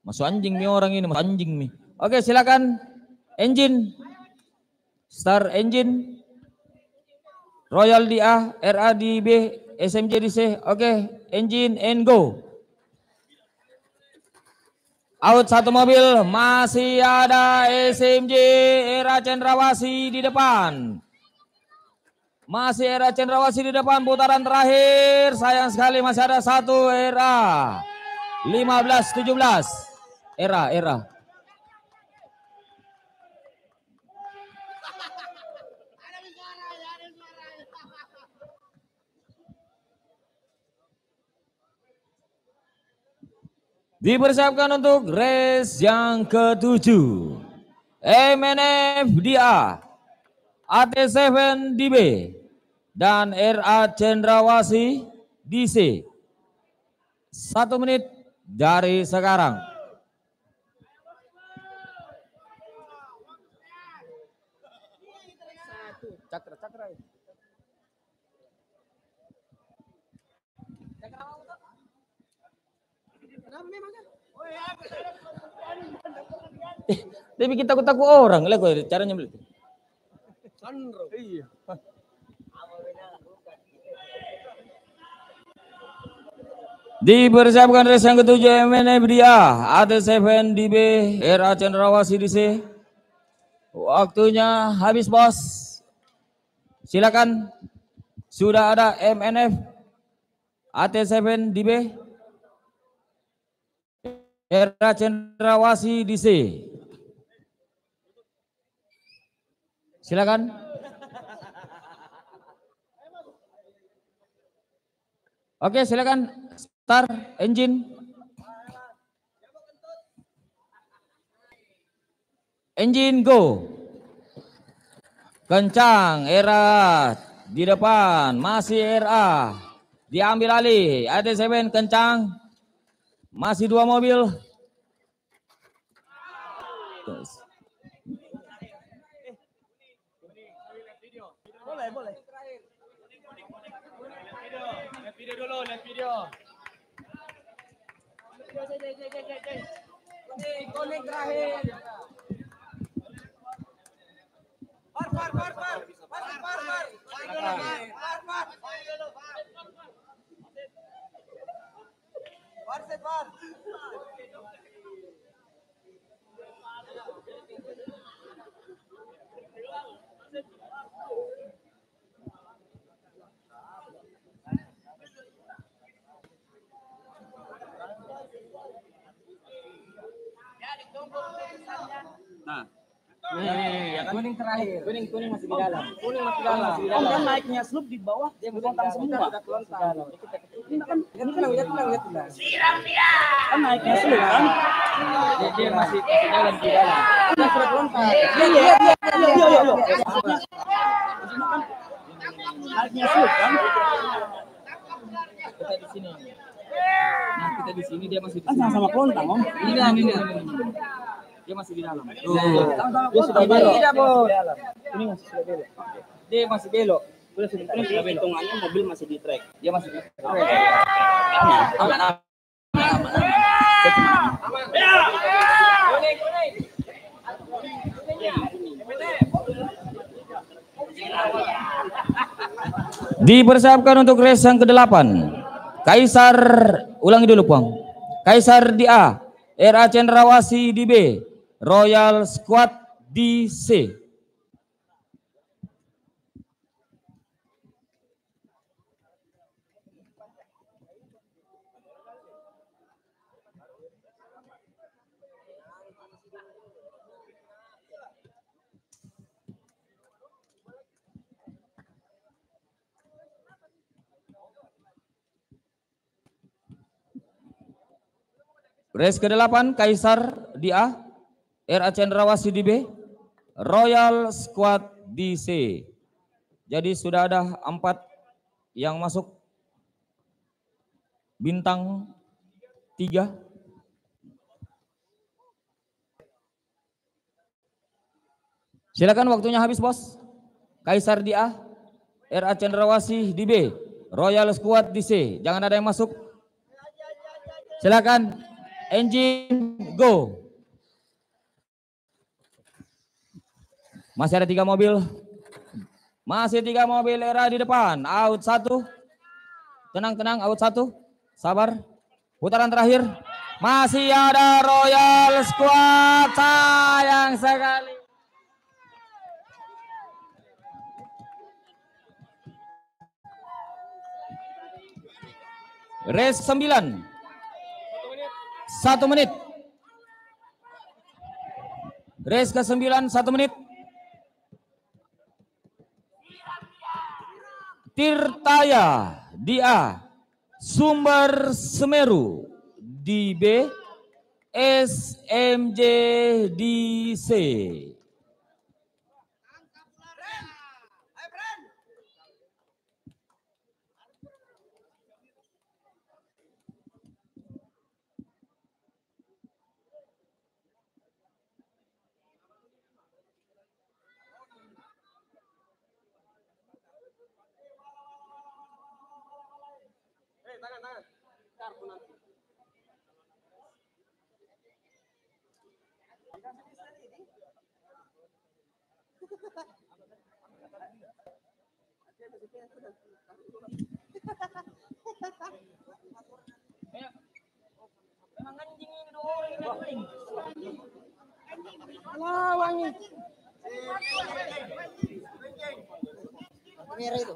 Speaker 1: Masuk anjing nih orang ini, masuk anjing nih. Oke, silakan engine. Start engine. Royal di A, RA di B, SMJ di C. Oke, engine and go. Out 1 mobil, masih ada SMJ RA Cendrawasih di depan. Masih RA Cendrawasih di depan, putaran terakhir. Sayang sekali masih ada 1 RA. 15-17. RA. Dipersiapkan untuk race yang ke-7. MNF di A, AT7 di B, dan RA Cendrawasih di C. 1 menit dari sekarang. Cakra. Tapi kita takut orang, lihat kok caranya beli. Iya. Dipersiapkan race yang ke-7 MNF di A, AT7 di B, RA Cendrawasih di C. Waktunya habis, bos. Silakan. Sudah ada MNF, AT7 di B, RA Cendrawasih di C. Silakan. Oke, silakan. Start engine. Engine go. Kencang, RA di depan, masih RA. Diambil alih, AT7 kencang. Masih 2 mobil.
Speaker 2: Boleh. Lihat video. Konek terakhir. Nah, kuning terakhir. Kuning masih di dalam. Kan naiknya slope di bawah, dia melontar semua. Ini kan lihat.
Speaker 5: Siram dia.
Speaker 2: Kan naiknya slope kan. Dia masih jalan di dalam. Dia sudah melontar. Iya. Naiknya slope kan. Kita di sini. Nah, kita di sini dia masih di sini. Kan sama kelontang, Om. Ini. Dia masih di dalam. Dia sudah belok. Tidak, Bos. Ini masih sudah belok. Dia masih belok. Sudah belok. Hitungannya mobil masih di track. Dia masih di track. Aman.
Speaker 1: Dipersiapkan untuk race yang ke-8. Kaisar, ulangi dulu, Puang. Kaisar di A, RA Cendrawasih di B, Royal Squad di C. Race ke-8 Kaisar di A, RA Cendrawasih di B, Royal Squad di C. Jadi sudah ada 4 yang masuk. Bintang 3. Silakan waktunya habis, Bos. Kaisar di A, RA Cendrawasih di B, Royal Squad di C. Jangan ada yang masuk. Silakan, engine go. Masih ada 3 mobil. Masih 3 mobil RA di depan. Out 1. Tenang, out 1. Sabar. Putaran terakhir. Masih ada Royal Squad. Sayang sekali. Race 9. 1 menit. Race ke-9 1 menit. Tirtaya di A, Sumber Semeru di B, SMJ di C.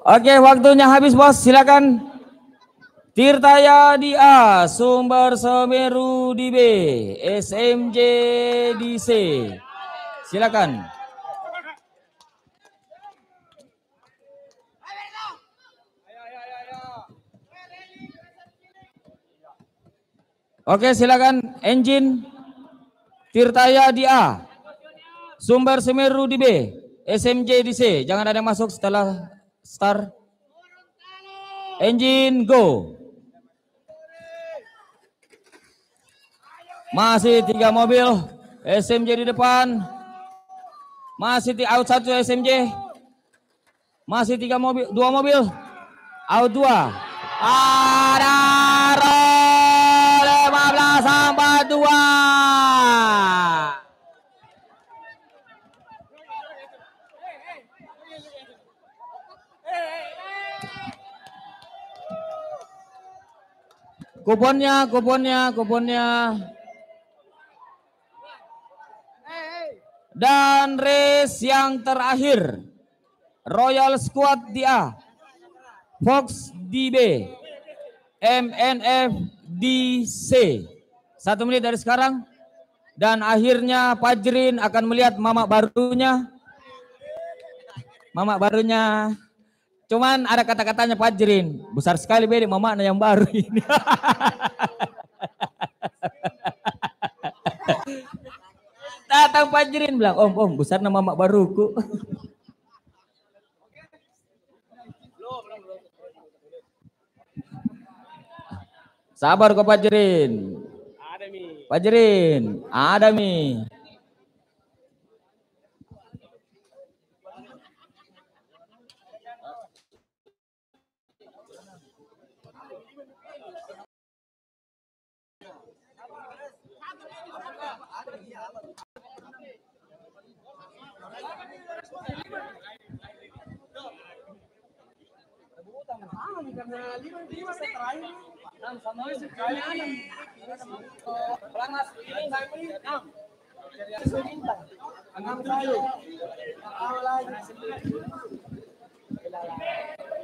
Speaker 1: Oke, waktunya habis, Bos. Silakan. Tirtaya di A, Sumber Semeru di B, SMJ di C. Silakan. Oke, silakan. Engine Tirtaya di A, Sumber Semeru di B, SMJ di C. Jangan ada yang masuk setelah start. Engine go. Masih 3 mobil. SMJ di depan. Masih out 1 SMJ. Masih 3 mobil, 2 mobil. Out 2. Ada roll 15-42. Kuponnya. Dan race yang terakhir. Royal Squad di A, Fox di B, MNF di C. 1 menit dari sekarang. Dan akhirnya Fajrin akan melihat mamak barunya. Cuman ada kata-katanya Fajrin. Besar sekali beda mamaknya yang baru ini. Datang Fajrin bilang, Om, besar nama mamak baruku. Sabar kok Fajrin. Ada mi.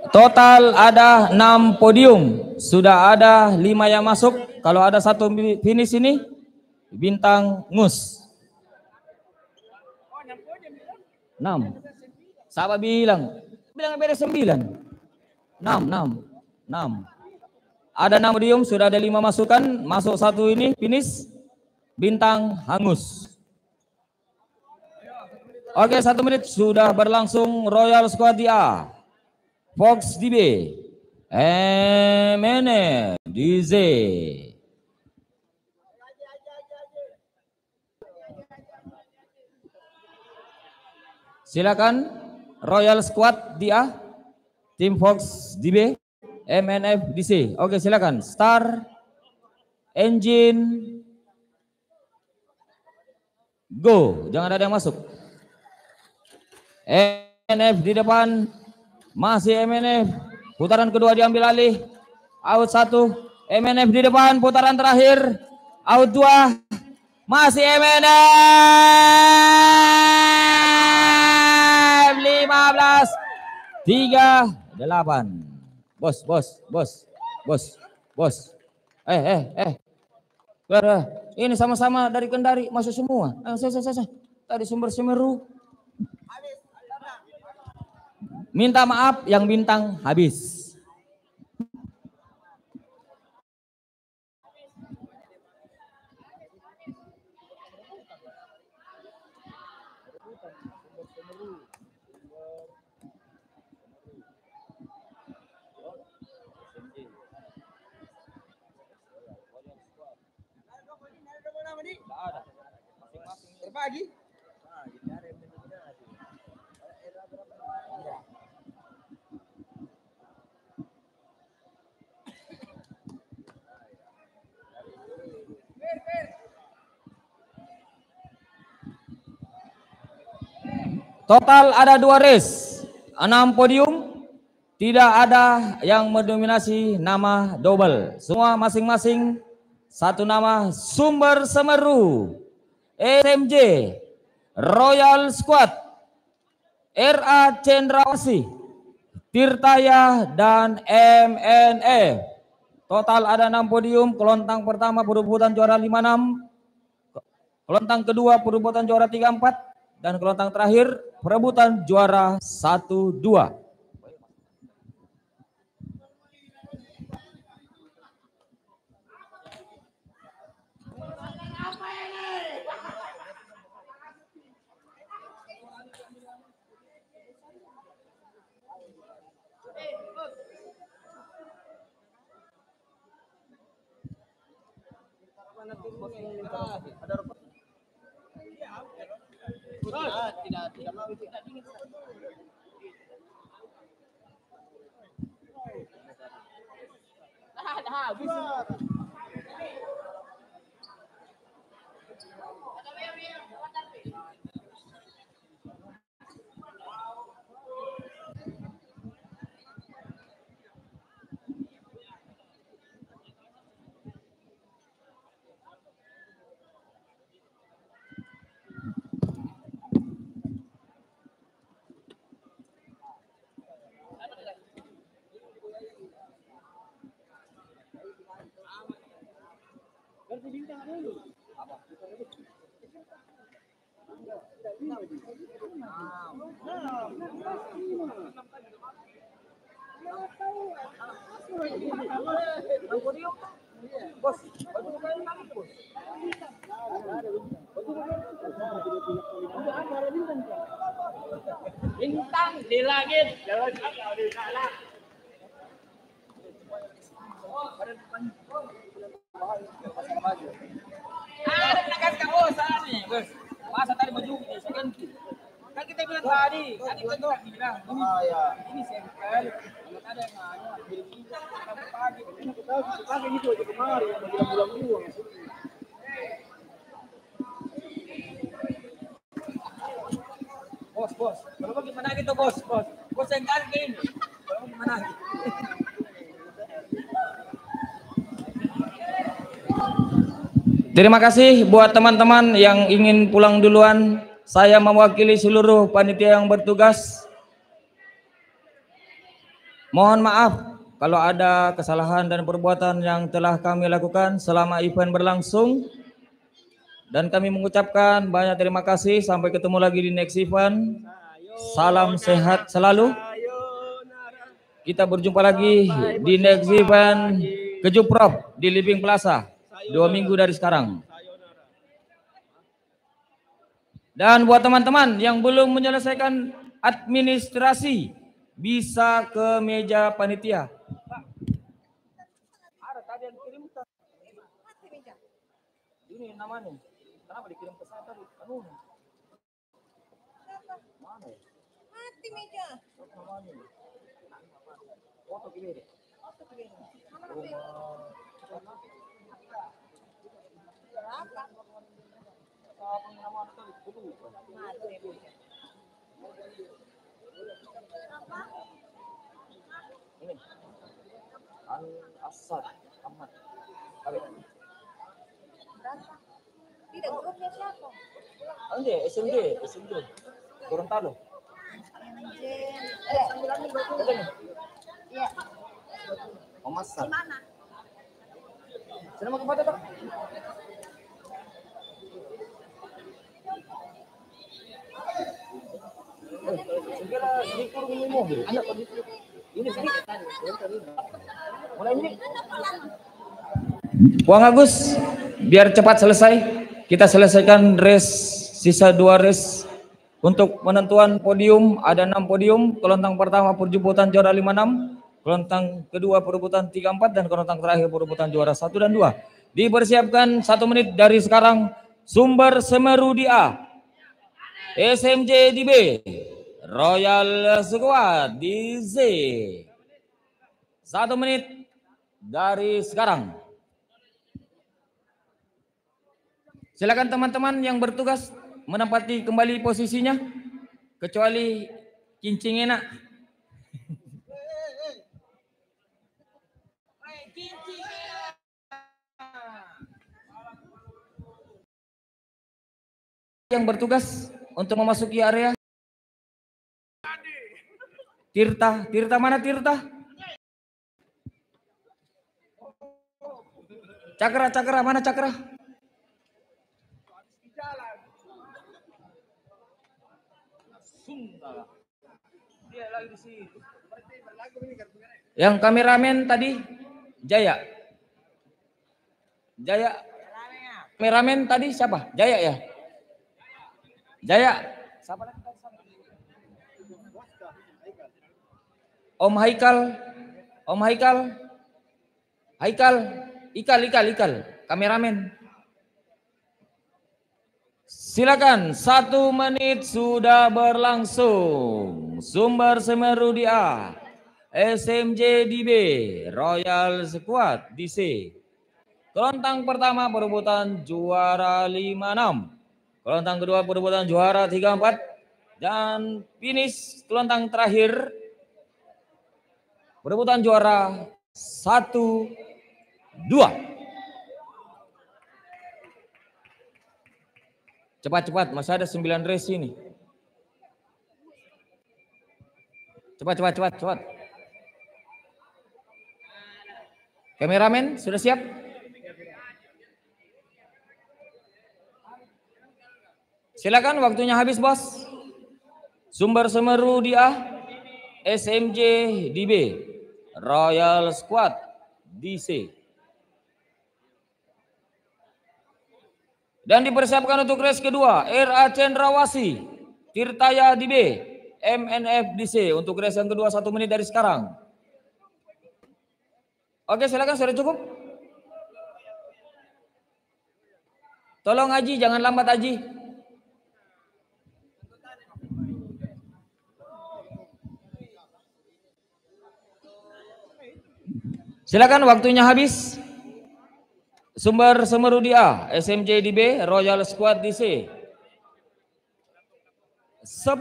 Speaker 1: Total ada 6 podium. Sudah ada 5 yang masuk. Kalau ada 1 finish ini, bintang ngus. 6. Siapa bilang beda 9. 6. Ada 6 podium, sudah ada 5 masukan. Masuk 1 ini, finish. Bintang hangus. Oke, 1 menit sudah berlangsung. Royal Squad di A. Fox di B. MNF di Z. Silakan Royal Squad di A. Tim Fox di B. MNF di C. Oke, silakan. Start. Engine. Go. Jangan ada yang masuk. MNF di depan. Masih MNF. Putaran kedua diambil alih. Out 1. MNF di depan. Putaran terakhir. Out 2. Masih MNF. 15. 38. Bos. Ini sama-sama dari Kendari, masuk semua. Saya. Tadi Sumber Semeru. Minta maaf yang bintang habis.
Speaker 2: Terbagi.
Speaker 1: Total ada 2 race, 6 podium, tidak ada yang mendominasi nama double. Semua masing-masing satu nama. Sumber Semeru, SMJ, Royal Squad, RA Cendrawasih, Tirtaya, dan MNF. Total ada 6 podium. Kelontang pertama perebutan juara 56, kelontang kedua perebutan juara 34, dan kelontang terakhir perebutan juara 1-2.
Speaker 2: Tidak mau tidak dingin. Habis. Bintang di langit. Ada penekan kamu sana nih, bos. Masa tadi baju ini saya ganti. Kan kita bilang tadi kan kita bilang ini sempel. Kalau ada yang nanya beli kita pagi. Kita pakai gitu aja kemarin bulan-bulan dua. Bos. Kalau gimana gitu, bos? Bos yang ganti ini. Kalau gimana?
Speaker 1: Terima kasih buat teman-teman yang ingin pulang duluan. Saya mewakili seluruh panitia yang bertugas. Mohon maaf kalau ada kesalahan dan perbuatan yang telah kami lakukan selama event berlangsung. Dan kami mengucapkan banyak terima kasih. Sampai ketemu lagi di next event. Salam sehat selalu. Kita berjumpa lagi di next event. Kejuprop di Living Plaza 2 minggu dari sekarang. Dan buat teman-teman yang belum menyelesaikan administrasi bisa ke meja panitia. Ada tadi yang dikirim ini namanya. Kenapa dikirim ke saya tadi? Anu. Mana ya?
Speaker 3: Mati meja.
Speaker 1: Namanya. Foto gini deh.
Speaker 3: Berapa?
Speaker 1: Ini. Asad Ahmad.
Speaker 3: Berapa? Tidak, grupnya siapa?
Speaker 1: Ande, SMG. Gorontalo.
Speaker 3: Iya.
Speaker 1: Om Asad.
Speaker 3: Di mana?
Speaker 1: Sini mau ke foto, Pak. Segala dikur ini mobil. Ada kok ini sedikit. Mulai ini. Bang Agus, biar cepat selesai. Kita selesaikan race, sisa 2 race untuk penentuan podium. Ada 6 podium. Kelontang pertama perjumputan juara 56, kelontang kedua perebutan 34, dan kelontang terakhir perebutan juara 1 dan 2. Dipersiapkan 1 menit dari sekarang. Sumber Semeru di A, SMJ di B, Royal Squad di Z. 1 menit dari sekarang. Silakan teman-teman yang bertugas menempati kembali posisinya, kecuali kincing enak. Yang bertugas untuk memasuki area. Tirta mana Tirta? Cakra mana Cakra? Dia lagi di situ. Yang kameramen tadi Jaya. Kameramen tadi siapa? Jaya ya? Jaya. Siapa lagi? Om Haikal. Ikal. Kameramen. Silakan, 1 menit sudah berlangsung. Sumber Semeru di A, SMJ di B, Royal Squad di C. Kelontang pertama perebutan juara 56, kelontang kedua perebutan juara 34, dan finish kelontang terakhir perebutan juara 1, 2. Cepat, masih ada 9 race ini. Cepat. Kameramen sudah siap? Silakan, waktunya habis, Bos. Sumber Semeru di A, SMJ di B, Royal Squad di C. Dan dipersiapkan untuk race kedua, RA Cendrawasih, Tirtaya di B, MNF di C. Untuk race yang kedua 1 menit dari sekarang. Oke, silakan, sudah cukup. Tolong Aji, jangan lambat Aji. Silakan, waktunya habis. Sumber Semeru di A, SMJ di B, Royal Squad di C. 10,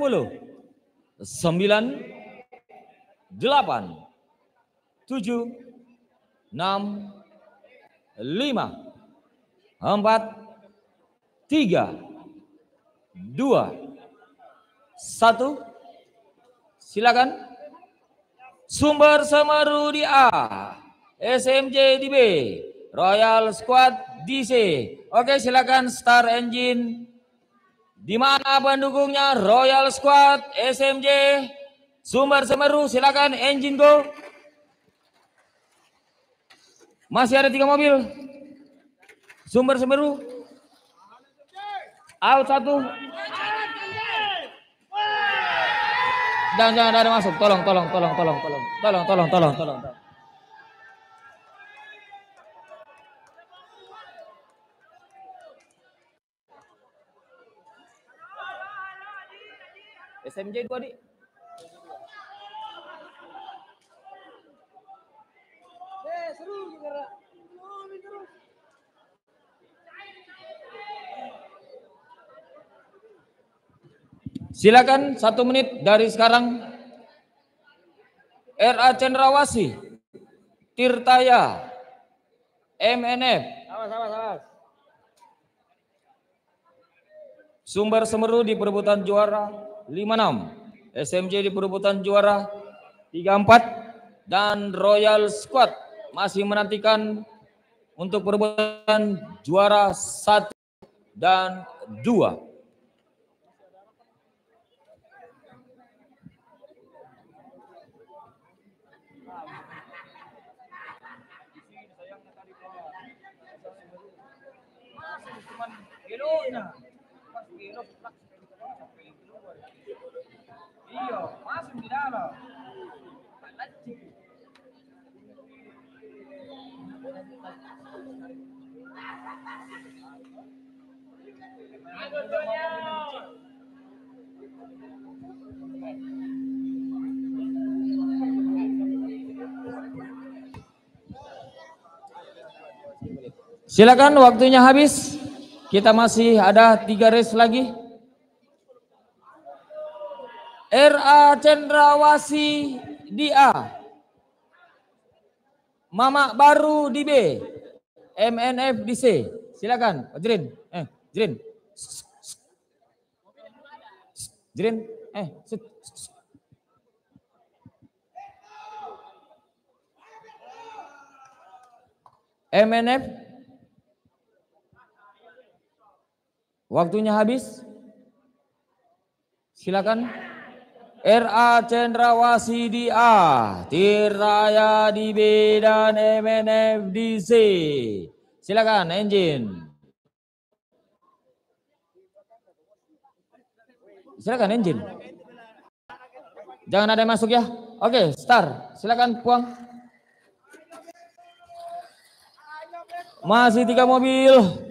Speaker 1: 9, 8, 7, 6, 5, 4, 3, 2, 1. Silakan. Sumber Semeru di A, SMJ di B, Royal Squad DC. Oke, silakan start engine. Di mana pendukungnya? Royal Squad, SMJ, Sumber Semeru. Silakan engine go. Masih ada 3 mobil. Sumber Semeru. Out 1. Dan jangan ada masuk. Tolong. SMJ 2 di. Silakan 1 menit dari sekarang. RA Cendrawasih, Tirtaya, MNF, Sumber Semeru di perebutan juara 56, SMJ di perebutan juara 34, dan Royal Squad masih menantikan untuk perebutan juara 1 dan 2. Iya, masuk di dalam. Silakan, waktunya habis. Kita masih ada 3 race lagi. RA Cendrawasih di A, Mama Baru di B, MNF di C. Silakan, Jrin. MNF. Waktunya habis. Silakan. RA Cendrawasih di A, Tirtaya di B, dan MNF di C. Silakan engine. Jangan ada yang masuk ya. Oke, start. Silakan Puang. Masih 3 mobil.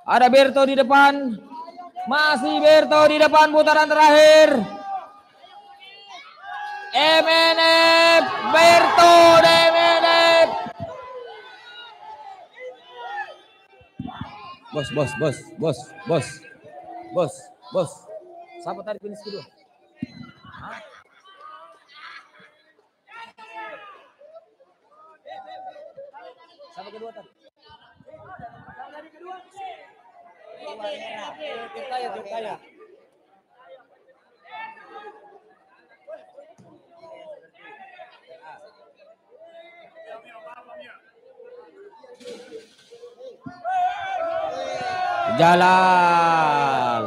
Speaker 1: Ada Berto di depan. Masih Berto di depan putaran terakhir. MNF, Berto, MNF. Bos. Siapa tadi finish kedua? Hah? Siapa kedua tadi? Tirtaya. Jalal.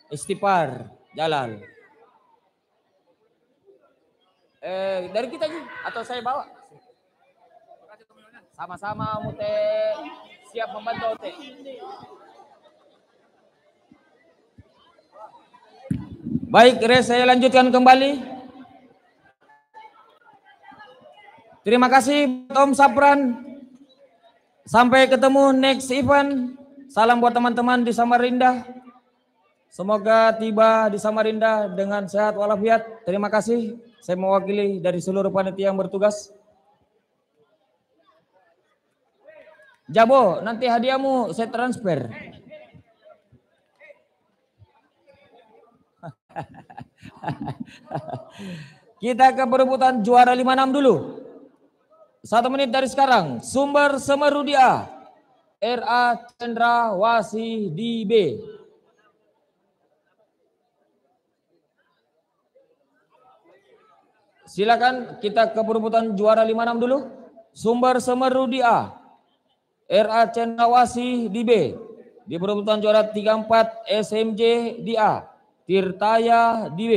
Speaker 1: Istighfar, Jalal. Dari kita aja atau saya bawa? Sama-sama Mute siap membantu Ote. Baik, race saya lanjutkan kembali. Terima kasih Om Sapran. Sampai ketemu next event. Salam buat teman-teman di Samarinda. Semoga tiba di Samarinda dengan sehat walafiat. Terima kasih. Saya mewakili dari seluruh panitia yang bertugas. Jabo, nanti hadiahmu saya transfer. Kita ke perebutan juara 56 dulu. 1 menit dari sekarang. Sumber Semeru di A, RA Cendrawasih di B. Silakan kita ke perebutan juara 56 dulu. Sumber Semeru di A, RA Cendrawasih di B. Di perebutan juara 34 SMJ di A, Tirtaya di B.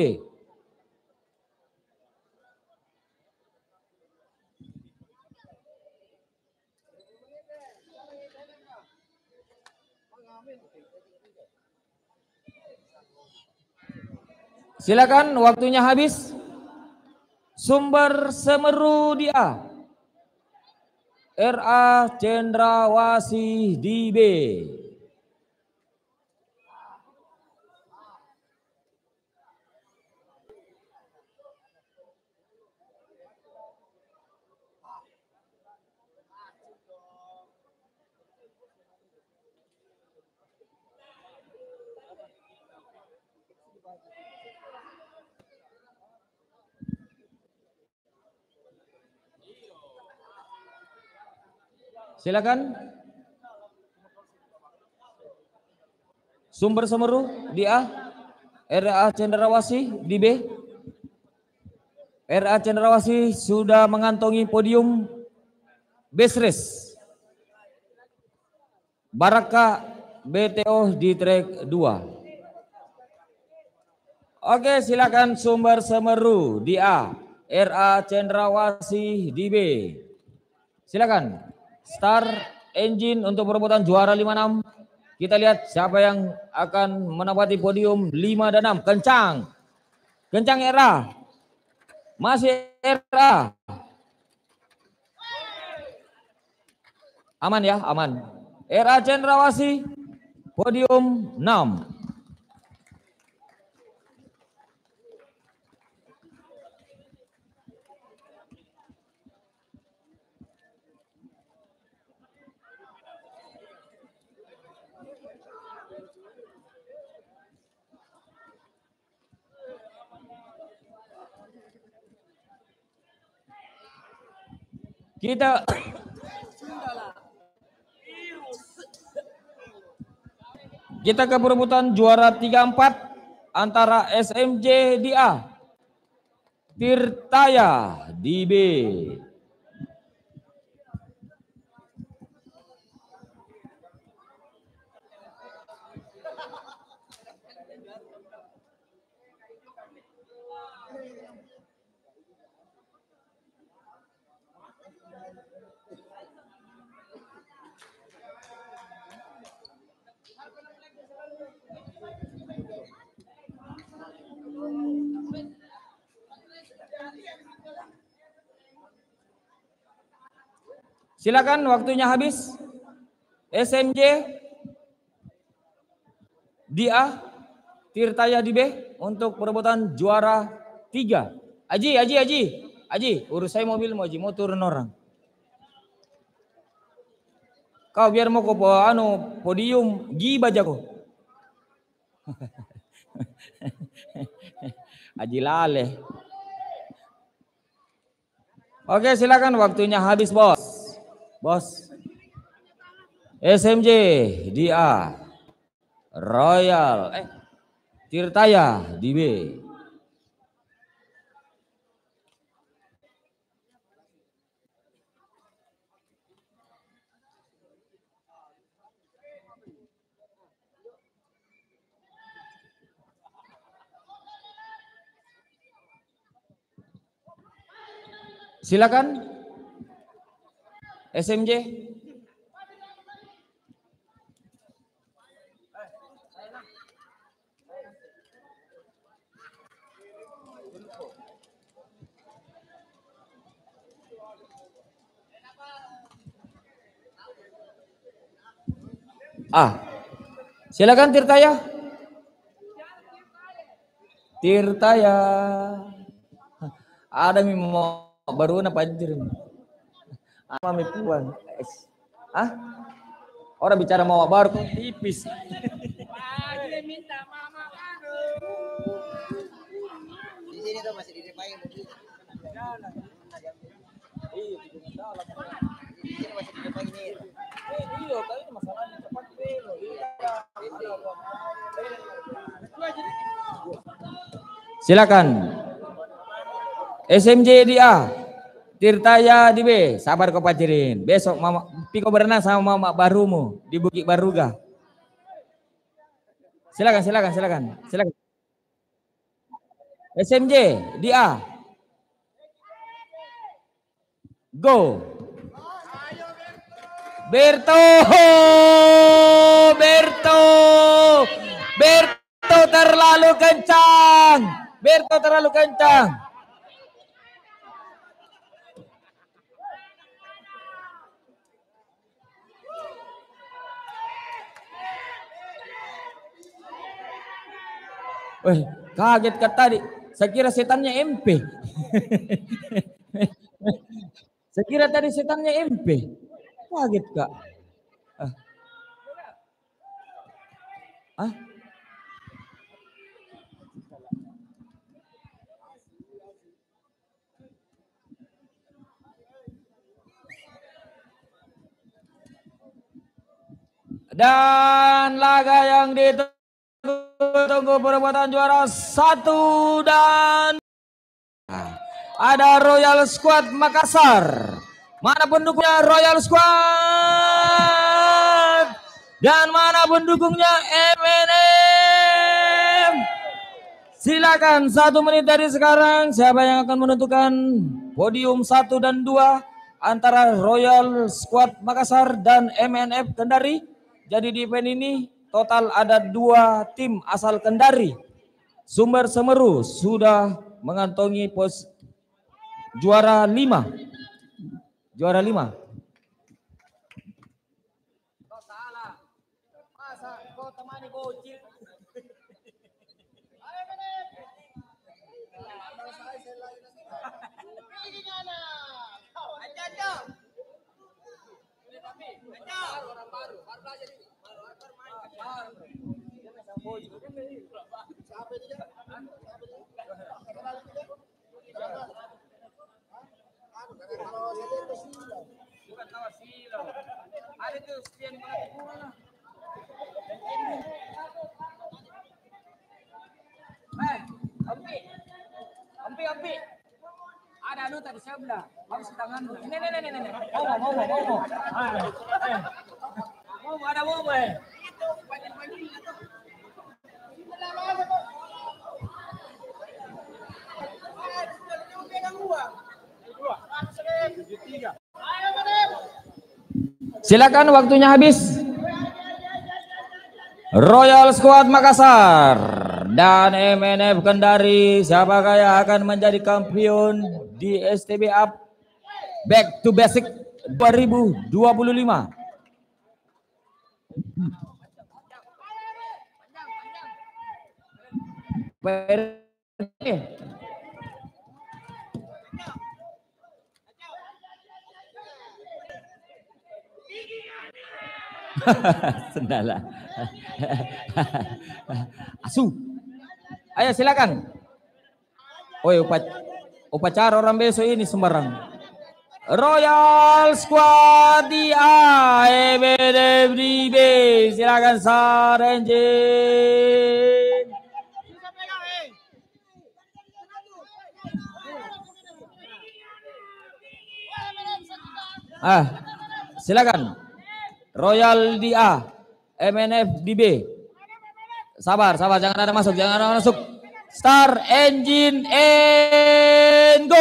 Speaker 1: Silakan, waktunya habis. Sumber Semeru di A. RA Cendrawasih di B. Silakan. Sumber Semeru di A. RA Cendrawasih di B. RA Cendrawasih sudah mengantongi podium base race. Baraka BTO di track 2. Oke, silakan sumber Semeru di A. RA Cendrawasih di B. Silakan. Start engine untuk perebutan juara 56. Kita lihat siapa yang akan menempati podium 5 dan 6. Kencang. Kencang RA. Masih RA. Aman ya, aman. RA Cendrawasih podium 6. Kita ke perebutan juara 3-4 antara SMJ di A, Tirtaya di B. Silakan, waktunya habis. SMJ di A, Tirtaya di B untuk perebutan juara 3. Aji, urus saya mobil mau turun orang. Kau biar mau ke podium giba jago. Aji lale. Oke, silakan, waktunya habis, bos. SMJ di A, Tirtaya di B. Silakan SMJ. Silakan Tirtaya. Ada mau baru apa anjir? Mami puan. Orang bicara mau baru tipis.
Speaker 5: Dia minta mama kado.
Speaker 2: Di sini tuh masih di depan mobil. Iya, di dalam. Di sini masih di depan ini. Iya, kali ini masalahnya cepat belok.
Speaker 1: Silakan. SMJ di A, Tirtaya di B. Sabar kau pacirin. Besok mama piko berenang sama mama barumu di Bukit Baruga. Silakan. SMJ di A. Go. B. Berto, Berto, Berto terlalu kencang, Berto terlalu kencang. Wih, kaget Kak tadi. Saya kira setannya MP. Saya kira tadi setannya MP. Kaget Kak. Ah. Dan laga yang ditunggu perebutan juara 1 dan ada Royal Squad Makassar. Mana pendukungnya Royal Squad? Dan mana pendukungnya MNM? Silakan 1 menit dari sekarang. Siapa yang akan menentukan podium 1 dan 2 antara Royal Squad Makassar dan MNF Kendari? Jadi di event ini total ada 2 tim asal Kendari. Sumber Semeru sudah mengantongi juara 5. Juara 5. Kau salah. Masa kau temani bocil? Ampi. Ada anu tadi sebelah. Harus tangan. Ini. Mau. Ada mau. Silakan waktunya habis. Royal Squad Makassar dan MNF Kendari, siapakah yang akan menjadi kampion di STB Up Back to Basic 2025? Sendala. Asu. Ayo silakan. Oi, upacara orang besok ini sembarang. Royal Squad di A, MNFDB, silakan start engine. Silakan. Royal di A, MNF di B. Sabar, jangan ada masuk. Start engine and go.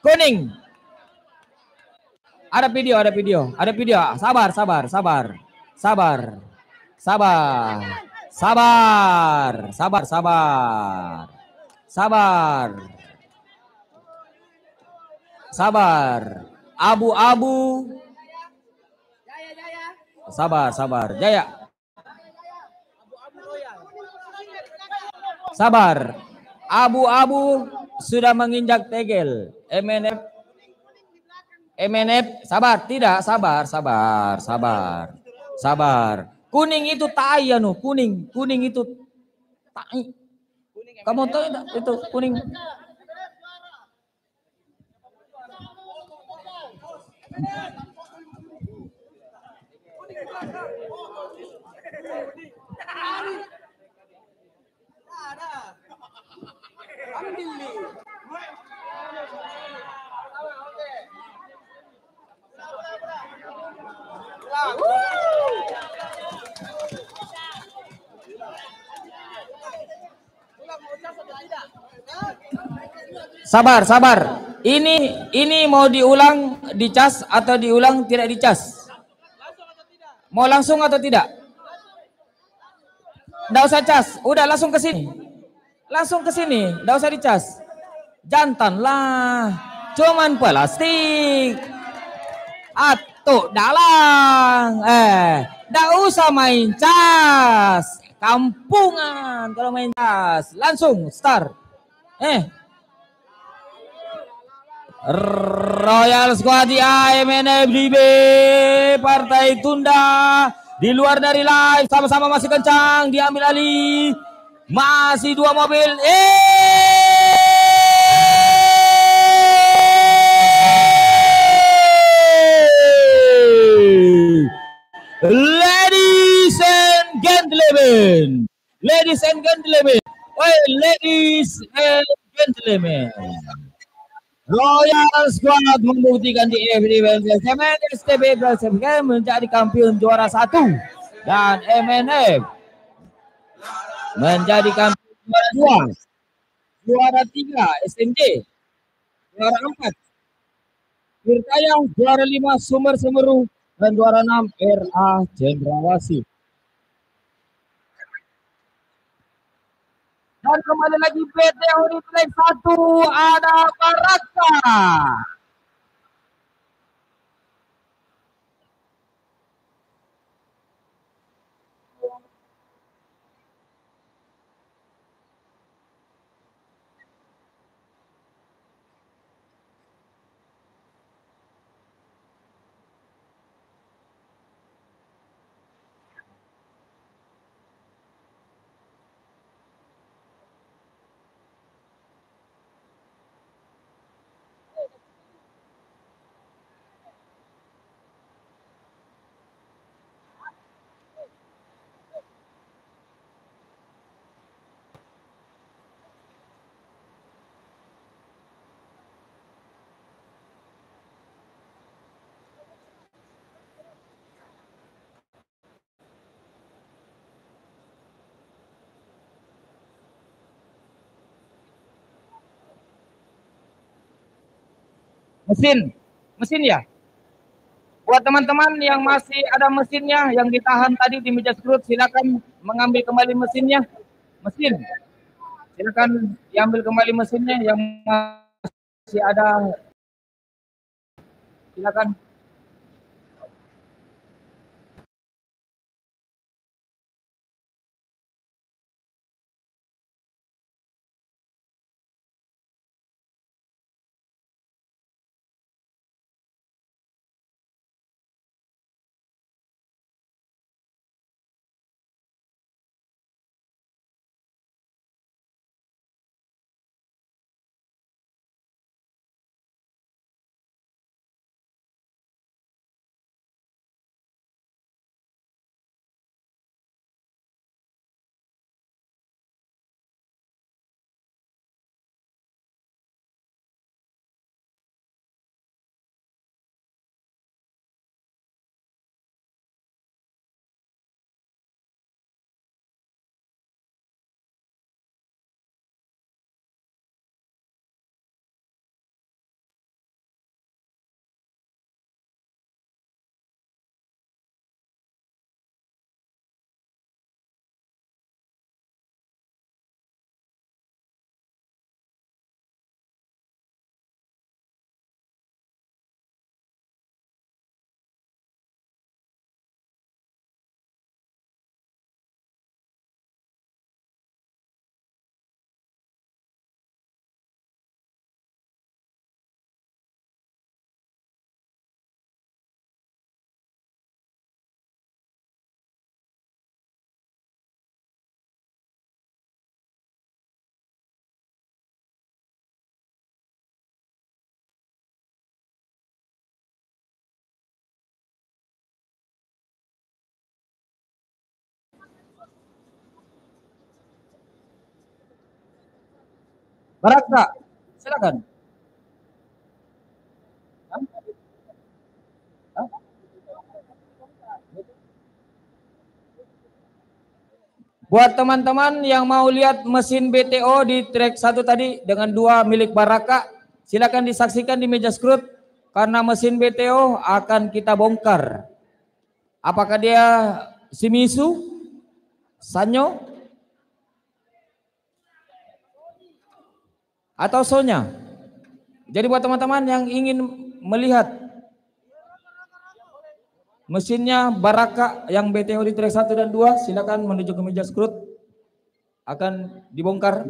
Speaker 1: Kuning. Ada video. Sabar. Abu-abu. Sabar. Jaya. Sabar. Abu-abu sudah menginjak tegel. MNF. Sabar. Kuning itu tai anu, kuning itu tai. Kamu tahu itu kuning. Sabar, sabar. Ini mau diulang dicas atau diulang tidak dicas? Mau langsung atau tidak? Nggak usah cas, udah langsung ke sini. Langsung ke sini, nggak usah dicas. Jantan lah, cuman plastik. Atuh dalang, nggak usah main cas. Kampungan kalau main cas, langsung start. Royal Squad di AMNFDB partai tunda di luar dari live, sama-sama masih kencang, diambil alih, masih dua mobil. Ladies and gentlemen, ladies and gentlemen, Royal Squad membuktikan di STB menjadi kampion juara 1 dan MNF menjadi kampion juara 2, juara 3 SMJ, juara 4 Tirtayang, juara 5 Sumber Semeru, dan juara 6 RA Cendrawasih. Dan kembali lagi PT Uniflex 1 ada Baraka. Mesin ya. Buat teman-teman yang masih ada mesinnya yang ditahan tadi di meja scrut, silakan mengambil kembali mesinnya. Mesin, silakan diambil kembali mesinnya yang masih ada. Silakan. Baraka, silakan. Buat teman-teman yang mau lihat mesin BTO di trek 1 tadi dengan 2 milik Baraka, silakan disaksikan di meja skrut karena mesin BTO akan kita bongkar. Apakah dia Shimizu, Sanyo, atau Sonya? Jadi buat teman-teman yang ingin melihat mesinnya Baraka yang BTO di trek 1 dan 2, silakan menuju ke meja skrut, akan dibongkar.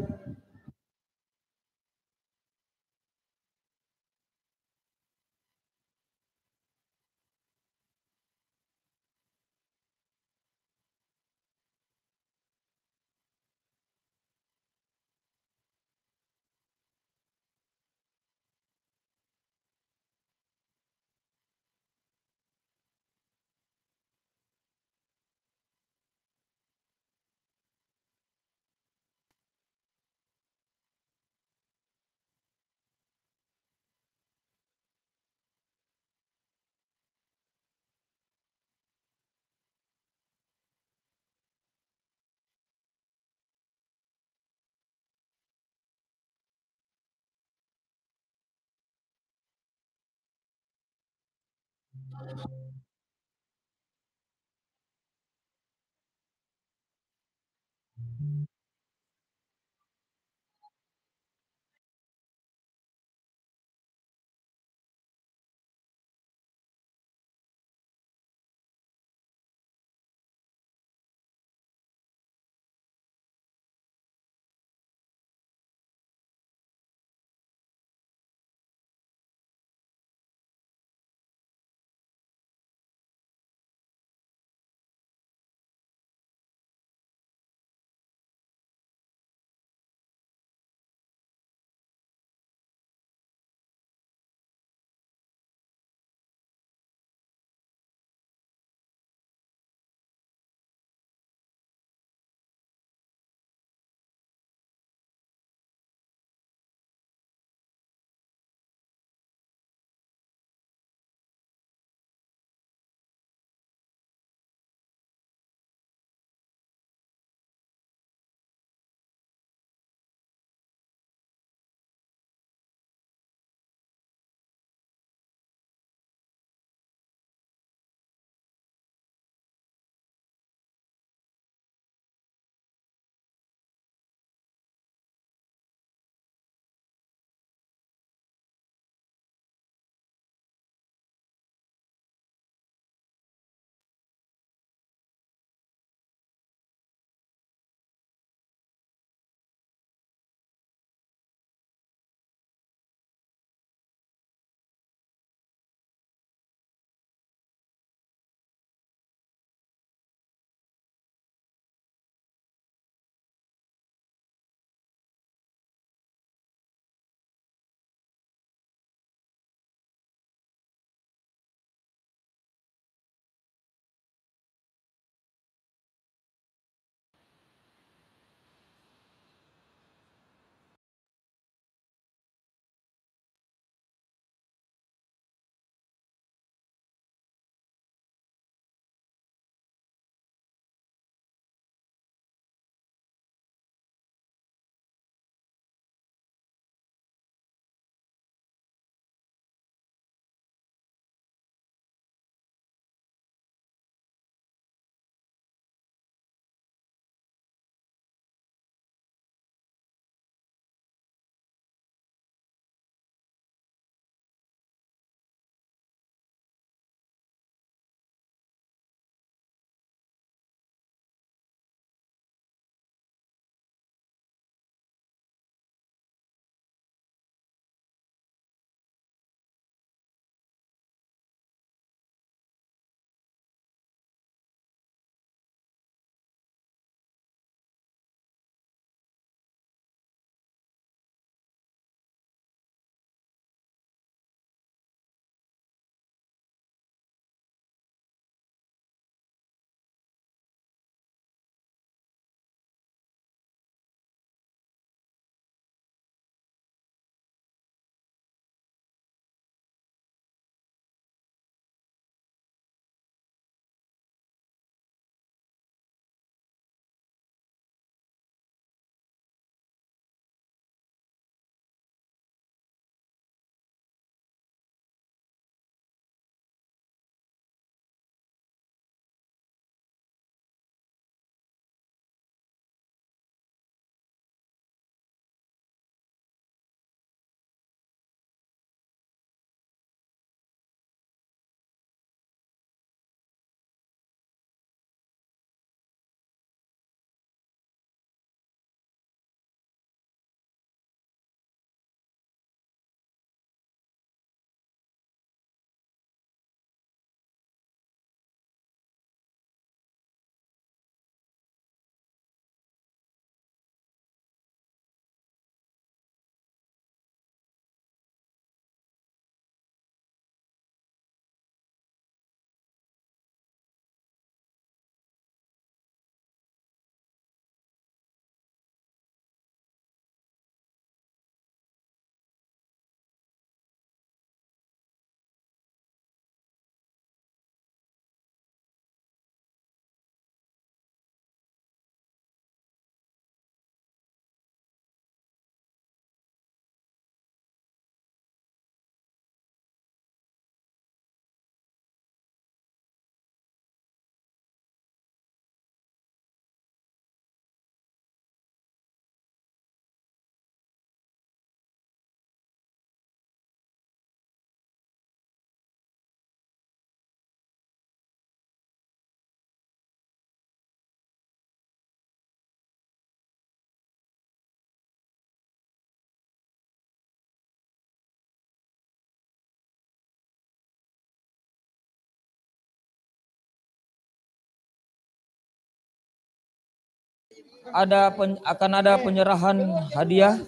Speaker 1: akan ada penyerahan hadiah.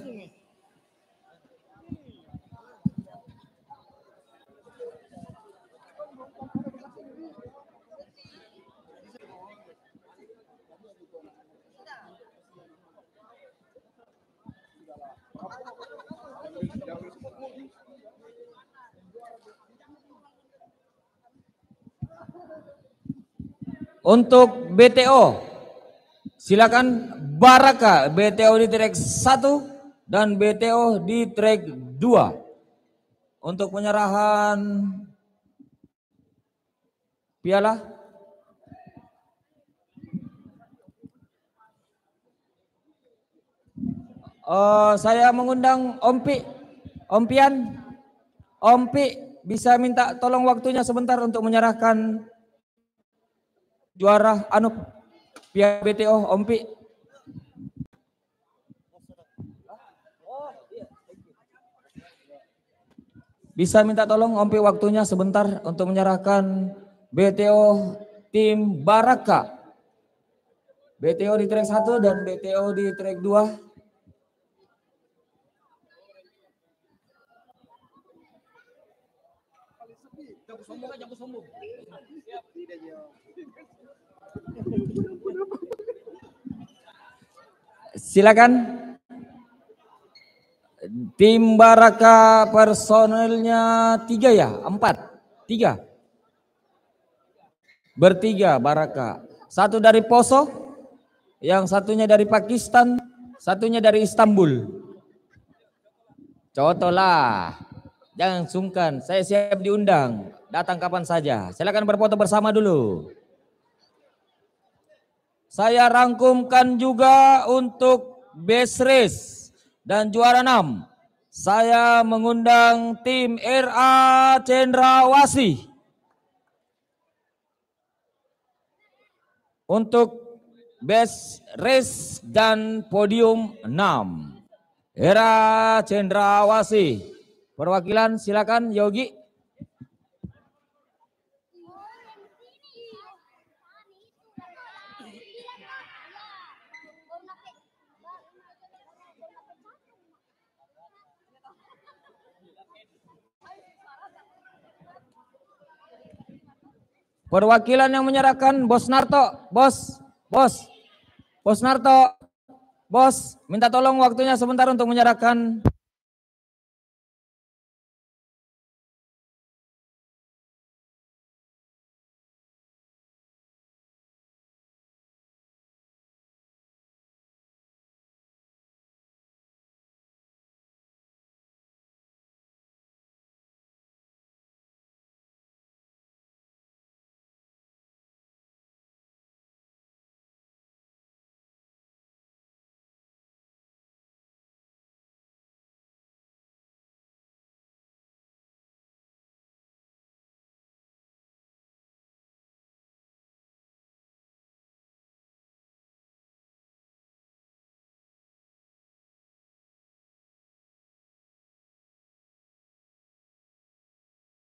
Speaker 1: Untuk BTO, silakan Baraka, BTO di track 1 dan BTO di track 2. Untuk penyerahan piala. Saya mengundang Ompian, Ompi bisa minta tolong waktunya sebentar untuk menyerahkan juara piala BTO, Ompi. Bisa minta tolong Ompi waktunya sebentar untuk menyerahkan BTO tim Baraka. BTO di track 1 dan BTO di track 2. Silakan. Tim Baraka personelnya 3 ya? 4? 3? Bertiga Baraka. 1 dari Poso, yang satunya dari Pakistan, satunya dari Istanbul. Contohlah, jangan sungkan, saya siap diundang, datang kapan saja. Silakan berfoto bersama dulu. Saya rangkumkan juga untuk base race dan juara 6. Saya mengundang tim RA Cendrawasih untuk base race dan podium 6. RA Cendrawasih. Perwakilan silakan Yogi. Perwakilan yang menyerahkan Bos Narto, Bos Narto, Bos, minta tolong waktunya sebentar untuk menyerahkan